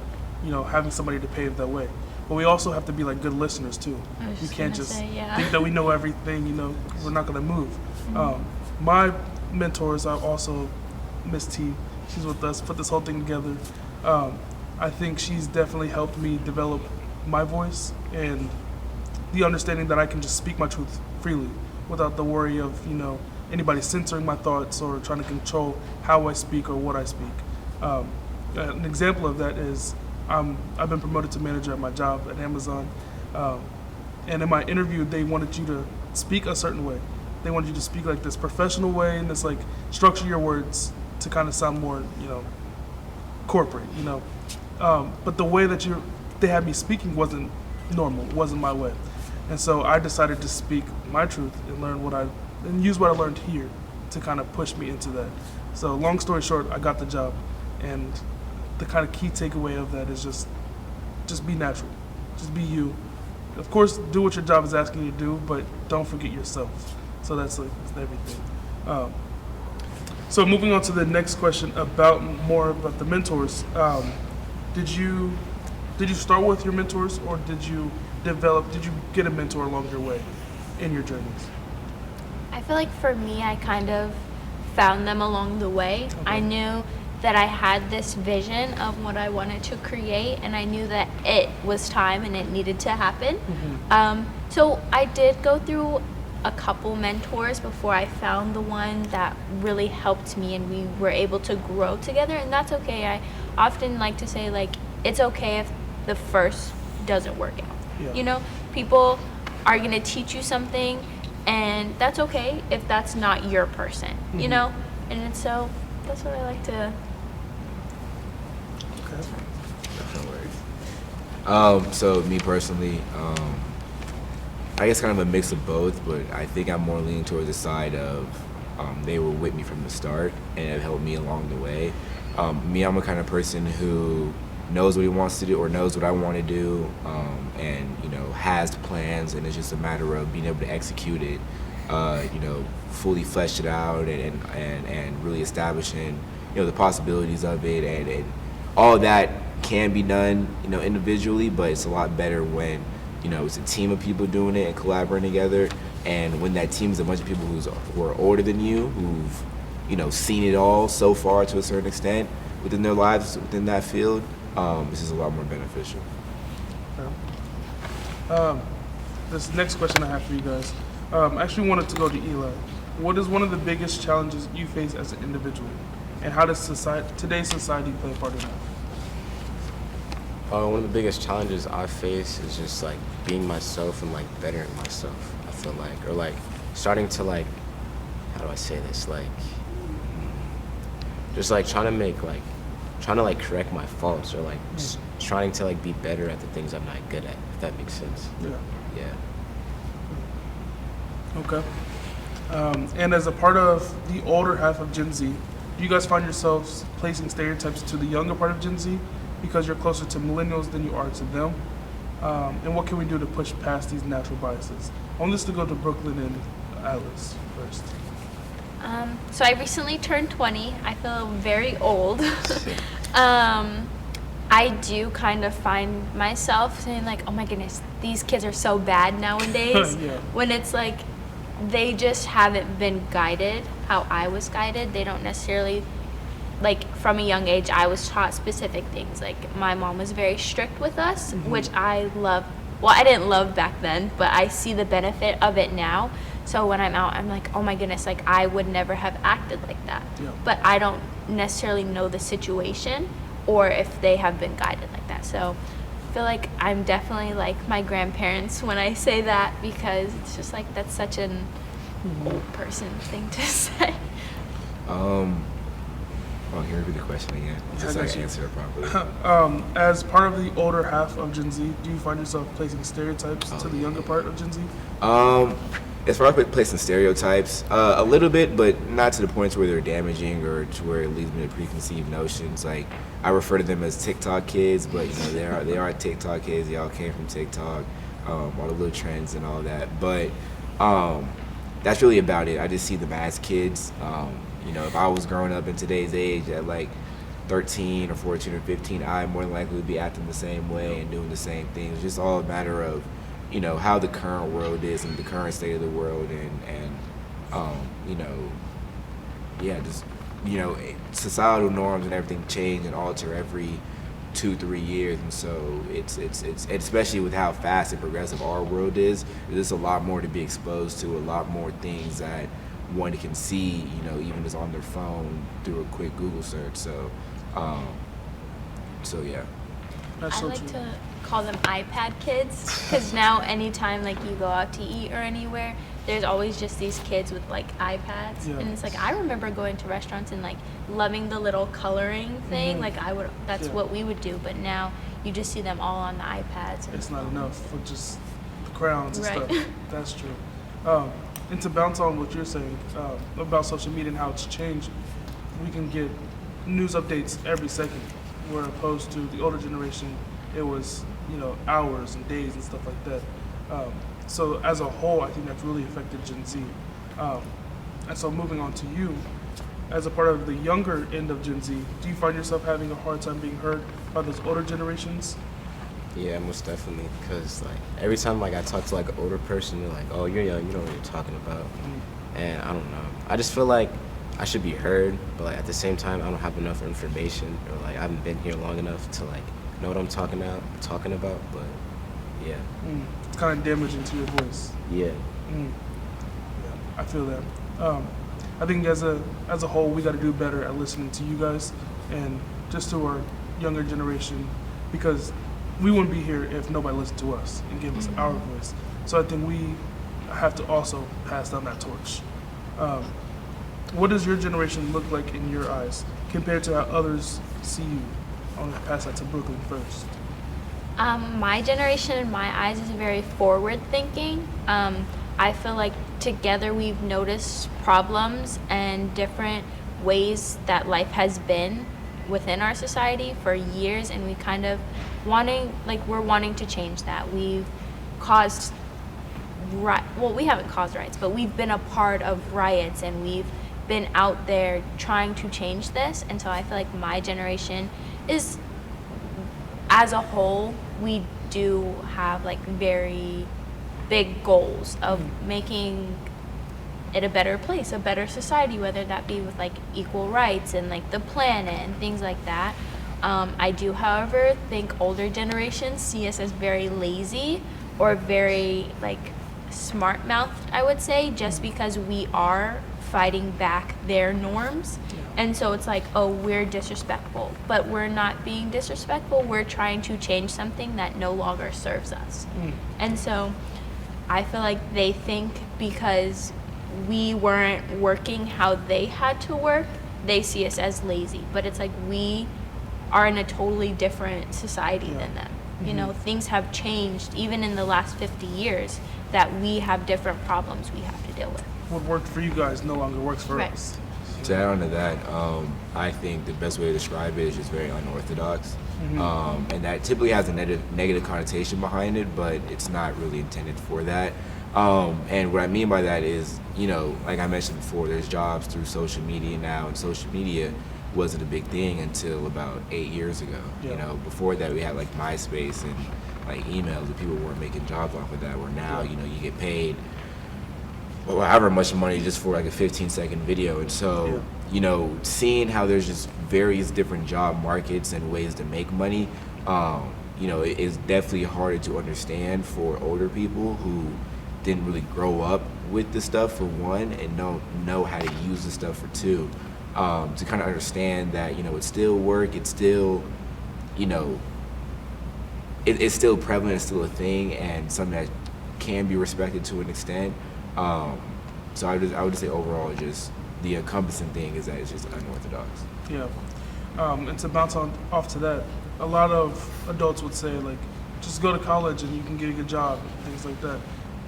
having somebody to pave that way. But we also have to be like good listeners too. We can't just think that we know everything, we're not gonna move. My mentors are also Miss T. She's with us, put this whole thing together. I think she's definitely helped me develop my voice and the understanding that I can just speak my truth freely without the worry of, anybody censoring my thoughts or trying to control how I speak or what I speak. An example of that is I've been promoted to manager at my job at Amazon, and in my interview they wanted you to speak a certain way. They wanted you to speak like this professional way and this structure your words to kind of sound more corporate, but the way that they had me speaking wasn't normal, wasn't my way. And so I decided to speak my truth and use what I learned here to kind of push me into that. So long story short, I got the job, and the kind of key takeaway of that is just be natural, just be you. Of course, do what your job is asking you to do, but don't forget yourself. So that's everything. So moving on to the next question more about the mentors. Did you start with your mentors, or did you get a mentor along your way in your journeys? I feel like for me, I kind of found them along the way. Okay. I knew that I had this vision of what I wanted to create, and I knew that it was time and it needed to happen. So I did go through a couple mentors before I found the one that really helped me, and we were able to grow together, and that's okay. I often like to say, it's okay if the first doesn't work out. Yeah. People are gonna teach you something, and that's okay if that's not your person, and so that's what I like to. So me personally, I guess kind of a mix of both, but I think I'm more leaning towards the side of they were with me from the start and have helped me along the way. I'm a kind of person who knows what he wants to do or knows what I want to do, and has plans, and it's just a matter of being able to execute it, fully flesh it out and really establishing the possibilities of it, and all that can be done individually, but it's a lot better when it's a team of people doing it and collaborating together, and when that team is a bunch of people who are older than you, who've seen it all so far to a certain extent within their lives within that field. This is a lot more beneficial. This next question I have for you guys, I actually wanted to go to Eli. What is one of the biggest challenges you face as an individual, and how does today's society play a part in that? One of the biggest challenges I face is just being myself and bettering myself. I feel or starting to how do I say this? Just trying to make trying to like correct my faults or like just trying to like be better at the things I'm not good at, if that makes sense. Yeah. Yeah. Okay. And as a part of the older half of Gen Z, do you guys find yourselves placing stereotypes to the younger part of Gen Z because you're closer to millennials than you are to them? And what can we do to push past these natural biases? I want this to go to Brooklyn and Alice first. So I recently turned 20. I feel very old. I do kind of find myself saying like, oh my goodness, these kids are so bad nowadays. Yeah. When it's like, they just haven't been guided how I was guided. They don't necessarily, like from a young age, I was taught specific things. Like my mom was very strict with us, which I love. Well, I didn't love back then, but I see the benefit of it now. So when I'm out, I'm like, oh my goodness, like I would never have acted like that. Yeah. But I don't necessarily know the situation or if they have been guided like that. So I feel like I'm definitely like my grandparents when I say that, because it's just like that's such an old person thing to say. Oh, can you repeat the question again? Just so I can answer it properly. As part of the older half of Gen Z, do you find yourself placing stereotypes to the younger part of Gen Z? As far as placing stereotypes, a little bit, but not to the point where they're damaging or to where it leads me to preconceived notions. Like I refer to them as TikTok kids, but you know they are TikTok kids. They all came from TikTok, all the little trends and all that. But that's really about it. I just see them as kids. You know, if I was growing up in today's age at like 13 or 14 or 15, I more than likely would be acting the same way and doing the same things. It's just all a matter of, you know, how the current world is and the current state of the world and you know, yeah, just, you know, societal norms and everything change and alter every 2-3 years, and so it's especially with how fast and progressive our world is, there's a lot more to be exposed to, a lot more things that one can see, you know, even just on their phone through a quick Google search. So yeah. That's I so like true. to call them iPad kids, because now anytime like you go out to eat or anywhere, there's always just these kids with like iPads. Yeah. And it's like I remember going to restaurants and like loving the little coloring thing. Like that's Yeah. what we would do, but now you just see them all on the iPads. And It's not enough for just the crowns and Right. stuff. That's true. And to bounce on what you're saying about social media and how it's changed, we can get news updates every second, where opposed to the older generation, it was, you know, hours and days and stuff like that. So as a whole, I think that's really affected Gen Z. And so moving on to you, as a part of the younger end of Gen Z, do you find yourself having a hard time being heard by those older generations? Yeah, most definitely. Because like every time like I talk to like an older person, they're like, "Oh, you're young. You don't know what you're talking about." And I don't know. I just feel like I should be heard, but like at the same time, I don't have enough information, or like I haven't been here long enough to like know what I'm talking about. But yeah, It's kind of damaging to your voice. yeah. Yeah, I feel that. I think as a whole, we got to do better at listening to you guys and just to our younger generation, because we wouldn't be here if nobody listened to us and gave us our voice. So I think we have to also pass down that torch. What does your generation look like in your eyes compared to how others see you? I want to pass that to Brooklyn first. My generation, in my eyes, is very forward thinking. I feel like together we've noticed problems and different ways that life has been within our society for years, and we kind of we're wanting to change that. We've caused we haven't caused riots, but we've been a part of riots, and we've been out there trying to change this. And so I feel like my generation is, as a whole, we do have like very big goals of making it a better place, a better society, whether that be with like equal rights and like the planet and things like that. I do, however, think older generations see us as very lazy or very like smart-mouthed, I would say, just because we are fighting back their norms. And so it's like, oh, we're disrespectful, but we're not being disrespectful. We're trying to change something that no longer serves us. And so I feel like they think because we weren't working how they had to work, they see us as lazy. But it's like we are in a totally different society than them. You know, things have changed even in the last 50 years that we have different problems we have to deal with. What worked for you guys no longer works for Right. us. To add on to that, I think the best way to describe it is just very unorthodox. And that typically has a negative connotation behind it, but it's not really intended for that. And what I mean by that is, you know, like I mentioned before, there's jobs through social media now, and social media wasn't a big thing until about 8 years ago. Yeah. You know, before that we had like MySpace and like emails, and people weren't making jobs off of that, where now, you know, you get paid however much money just for like a 15-second video. And so, you know, seeing how there's just various different job markets and ways to make money, you know, it is definitely harder to understand for older people who didn't really grow up with the stuff, for one, and don't know how to use the stuff, for two, to kind of understand that, you know, it's still work, it's still, you know, it's still prevalent, it's still a thing, and something that can be respected to an extent. So I would say overall, just the encompassing thing is that it's just unorthodox. Yeah. And to bounce off to that, a lot of adults would say, like, just go to college and you can get a good job and things like that.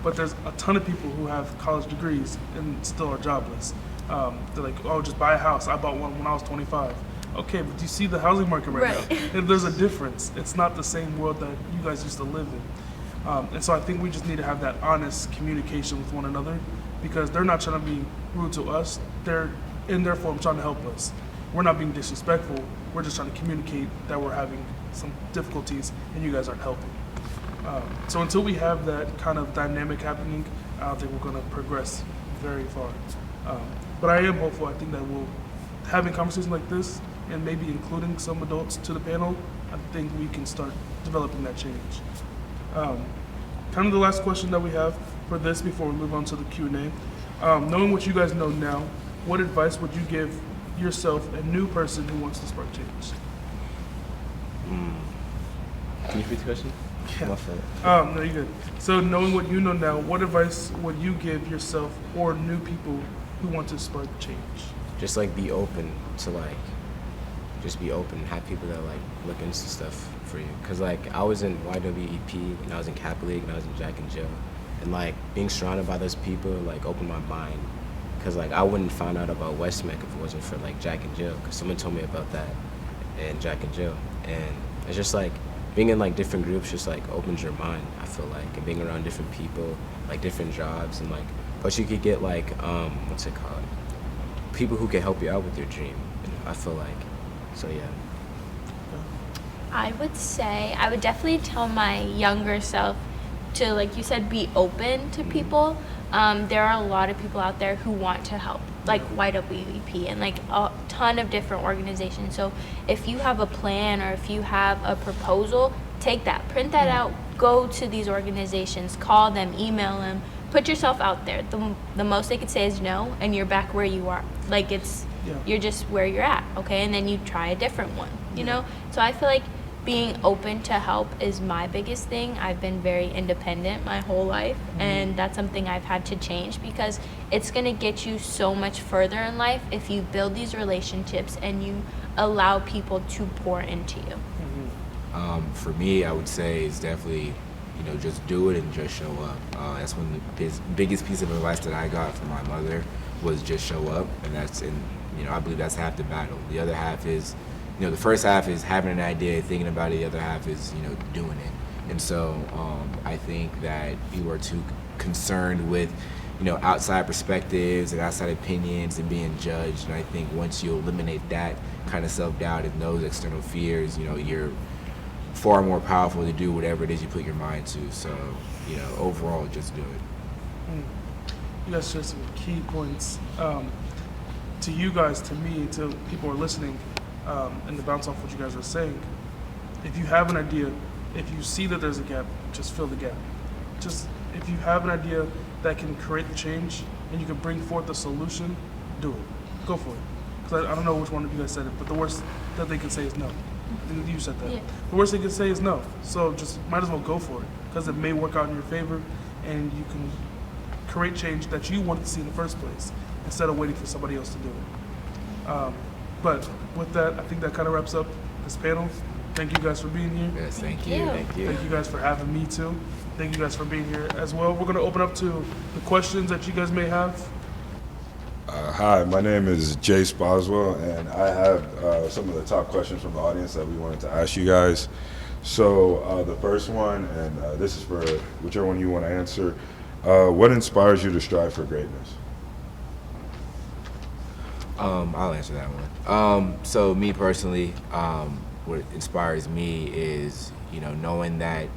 But there's a ton of people who have college degrees and still are jobless. They're like, oh, just buy a house. I bought one when I was 25. Okay, but do you see the housing market right now? And there's a difference. It's not the same world that you guys used to live in. And so I think we just need to have that honest communication with one another, because they're not trying to be rude to us. They're in their form trying to help us. We're not being disrespectful. We're just trying to communicate that we're having some difficulties and you guys aren't helping. So until we have that kind of dynamic happening, I don't think we're going to progress very far. But I am hopeful. I think that we'll, having conversations like this and maybe including some adults to the panel, I think we can start developing that change. Kind of the last question that we have for this before we move on to the Q&A. Knowing what you guys know now, what advice would you give yourself, a new person who wants to spark change? Can you repeat the question? Yeah. My fault. No, you're good. So knowing what you know now, what advice would you give yourself or new people who want to spark change? Just like be open to like, just be open and have people that like look into stuff for you. Cause like I was in YWEP and I was in Cap League and I was in Jack and Jill, and like being surrounded by those people like opened my mind. Cause like I wouldn't find out about West Mech if it wasn't for like Jack and Jill. Cause someone told me about that in Jack and Jill, and it's just like being in like different groups just like opens your mind, I feel like, and being around different people, like different jobs, and like plus you could get like what's it called? People who can help you out with your dream. You know, I feel like. So yeah. I would say I would definitely tell my younger self to, like you said, be open to people. There are a lot of people out there who want to help, like YWEP and like a ton of different organizations. So if you have a plan or if you have a proposal, take that, print that out, go to these organizations, call them, email them, put yourself out there. The most they could say is no, and you're back where you are. Like you're just where you're at, okay? And then you try a different one, you know? So I feel like being open to help is my biggest thing. I've been very independent my whole life, and that's something I've had to change, because it's gonna get you so much further in life if you build these relationships and you allow people to pour into you. For me, I would say it's definitely, you know, just do it and just show up. That's one of the biggest piece of advice that I got from my mother, was just show up, and I believe that's half the battle. The other half is, you know, the first half is having an idea, thinking about it. The other half is, you know, doing it. And so I think that people are too concerned with, you know, outside perspectives and outside opinions and being judged. And I think once you eliminate that kind of self-doubt and those external fears, you know, you're far more powerful to do whatever it is you put your mind to. So, you know, overall, just do it. You guys shared some key points. To you guys, to me, to people who are listening, and to bounce off what you guys are saying, if you have an idea, if you see that there's a gap, just fill the gap. Just, if you have an idea that can create the change and you can bring forth a solution, do it. Go for it. Because I don't know which one of you guys said it, but the worst that they can say is no. You said that. Yeah. The worst they can say is no. So just might as well go for it, because it may work out in your favor and you can create change that you wanted to see in the first place, instead of waiting for somebody else to do it. But with that, I think that kind of wraps up this panel. Thank you guys for being here. Yes, thank you. you. Thank you. Thank you guys for having me too. Thank you guys for being here as well. We're going to open up to the questions that you guys may have. Hi, my name is Jace Boswell, and I have some of the top questions from the audience that we wanted to ask you guys. So the first one, and this is for whichever one you want to answer, what inspires you to strive for greatness? I'll answer that one. So me personally, what inspires me is, knowing that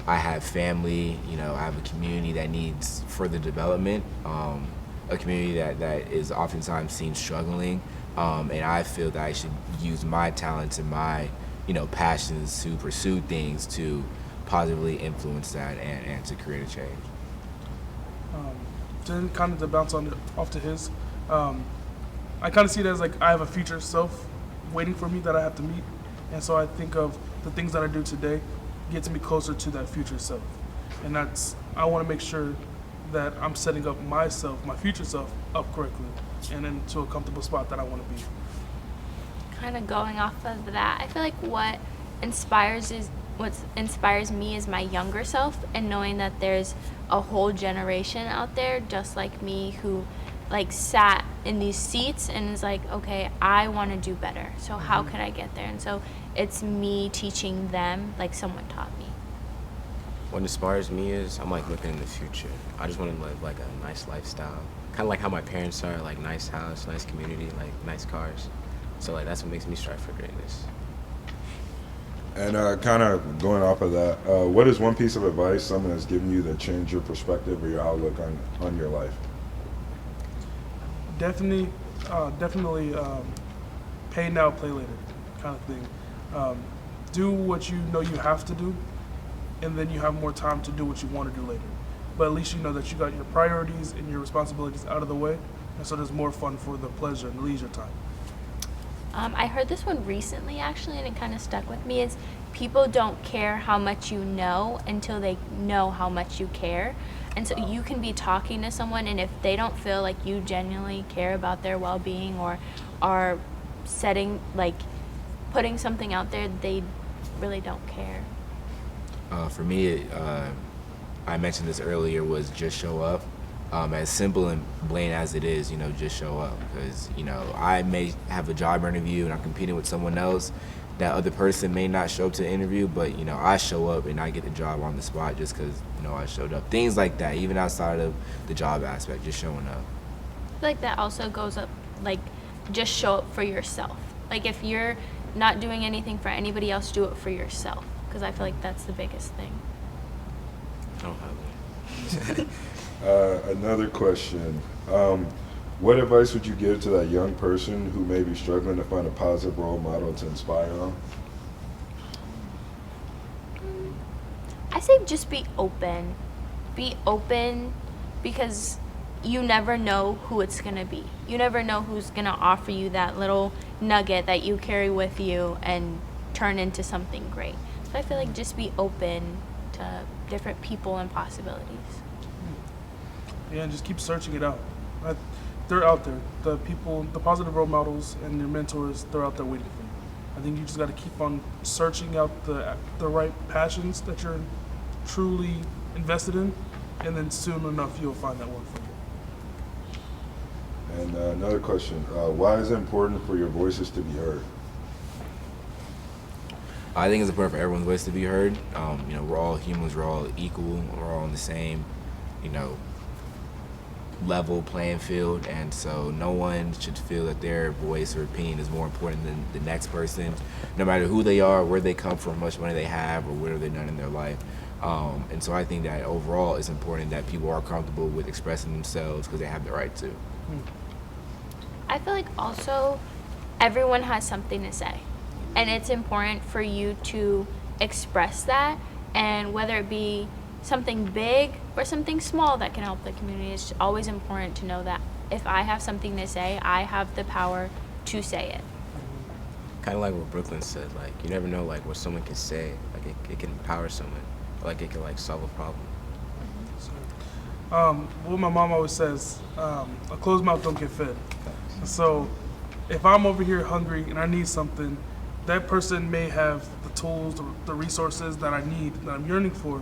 I have family, I have a community that needs further development, a community that is oftentimes seen struggling, and I feel that I should use my talents and my, passions to pursue things to positively influence that and to create a change. Then kind of to bounce off to his, I kind of see it as like I have a future self waiting for me that I have to meet, and so I think of the things that I do today gets me closer to that future self, and I want to make sure that I'm setting up myself, my future self, up correctly and into a comfortable spot that I want to be. Kind of going off of that, I feel like what inspires me is my younger self, and knowing that there's a whole generation out there just like me who like sat in these seats and is like, okay, I want to do better, so how can I get there? And so it's me teaching them like someone taught me. What inspires me is I'm like looking in the future. I just want to live like a nice lifestyle, kind of like how my parents are, like nice house, nice community, like nice cars. So like that's what makes me strive for greatness. And kind of going off of that, what is one piece of advice someone has given you that changed your perspective or your outlook on your life? Definitely, pay now, play later kind of thing. Do what you know you have to do, and then you have more time to do what you want to do later. But at least you know that you got your priorities and your responsibilities out of the way, and so there's more fun for the pleasure and leisure time. I heard this one recently actually, and it kind of stuck with me, is people don't care how much you know until they know how much you care. And so you can be talking to someone, and if they don't feel like you genuinely care about their well-being or are putting something out there, they really don't care. For me, I mentioned this earlier, was just show up. As simple and plain as it is, just show up. Because, I may have a job interview and I'm competing with someone else. That other person may not show up to the interview, but, I show up and I get the job on the spot just because, I showed up. Things like that, even outside of the job aspect, just showing up. I feel like that also goes up, like, just show up for yourself. Like, if you're not doing anything for anybody else, do it for yourself. Because I feel like that's the biggest thing. I don't have one. Another question. What advice would you give to that young person who may be struggling to find a positive role model to inspire them? I say just be open. Be open because you never know who it's going to be. You never know who's going to offer you that little nugget that you carry with you and turn into something great. So I feel like just be open to different people and possibilities. Yeah, and just keep searching it out. They're out there. The people, the positive role models and your mentors, they're out there waiting for you. I think you just got to keep on searching out the right passions that you're truly invested in, and then soon enough you'll find that one for you. And another question. Why is it important for your voices to be heard? I think it's important for everyone's voice to be heard. We're all humans, we're all equal, we're all on the same, level playing field, and so no one should feel that their voice or opinion is more important than the next person, no matter who they are, where they come from, how much money they have, or what have they done in their life. And so I think that overall it's important that people are comfortable with expressing themselves because they have the right to. I feel like also everyone has something to say, and it's important for you to express that, and whether it be something big or something small that can help the community, it's always important to know that if I have something to say, I have the power to say it. Kind of like what Brooklyn said, like you never know like what someone can say, like it can empower someone, or like it can like solve a problem. What my mom always says, a closed mouth don't get fed. So if I'm over here hungry and I need something, that person may have the tools, the resources that I need, that I'm yearning for,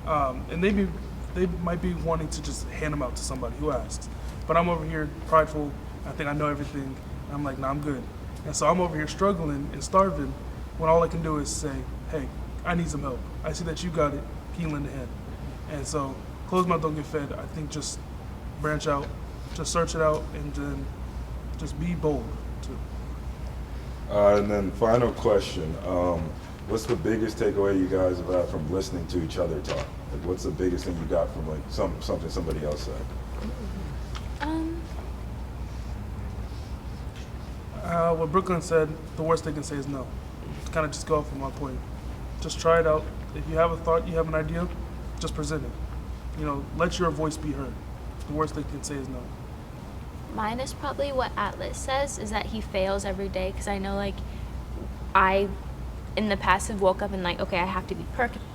and they might be wanting to just hand them out to somebody who asks. But I'm over here prideful. I think I know everything. I'm like, nah, I'm good. And so I'm over here struggling and starving when all I can do is say, hey, I need some help. I see that you got it. Can you lend a hand? And so closed mouth don't get fed. I think just branch out, just search it out, and then just be bold too. And then final question, what's the biggest takeaway you guys have had from listening to each other talk? Like, what's the biggest thing you got from like something somebody else said? What Brooklyn said, the worst they can say is no. Kind of just go off from one point. Just try it out. If you have a thought, you have an idea, just present it. You know, let your voice be heard. The worst they can say is no. Mine is probably what Atlas says, is that he fails every day, because I know, like, I in the past have woke up and like, okay, I have to be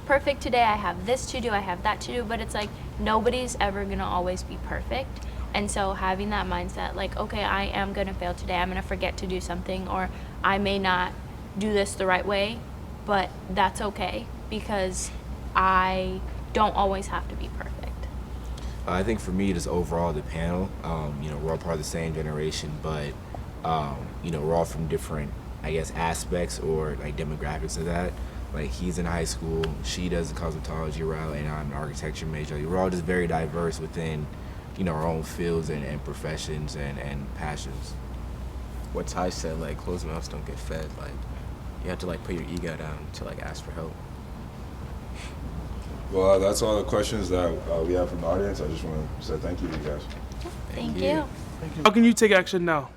perfect today, I have this to do, I have that to do, but it's like nobody's ever gonna always be perfect. And so having that mindset, like, okay, I am gonna fail today, I'm gonna forget to do something, or I may not do this the right way, but that's okay, because I don't always have to be perfect. I think for me, just overall, the panel, you know, we're all part of the same generation, but, you know, we're all from different, I guess, aspects or like demographics of that. Like, he's in high school, she does the cosmetology route, and I'm an architecture major. We're all just very diverse within, you know, our own fields and professions and passions. What Ty said, like, closed mouths don't get fed. Like, you have to like put your ego down to like ask for help. Well, that's all the questions that we have from the audience. I just want to say thank you to you guys. Thank you. Thank you. How can you take action now?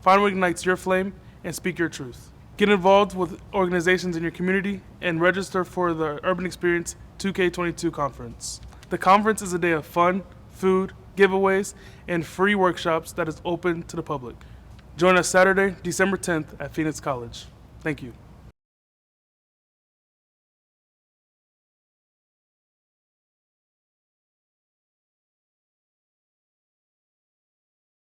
Find what ignites your flame and speak your truth. Get involved with organizations in your community and register for the Urban Experience 2K22 conference. The conference is a day of fun, food, giveaways, and free workshops that is open to the public. Join us Saturday, December 10th at Phoenix College. Thank you.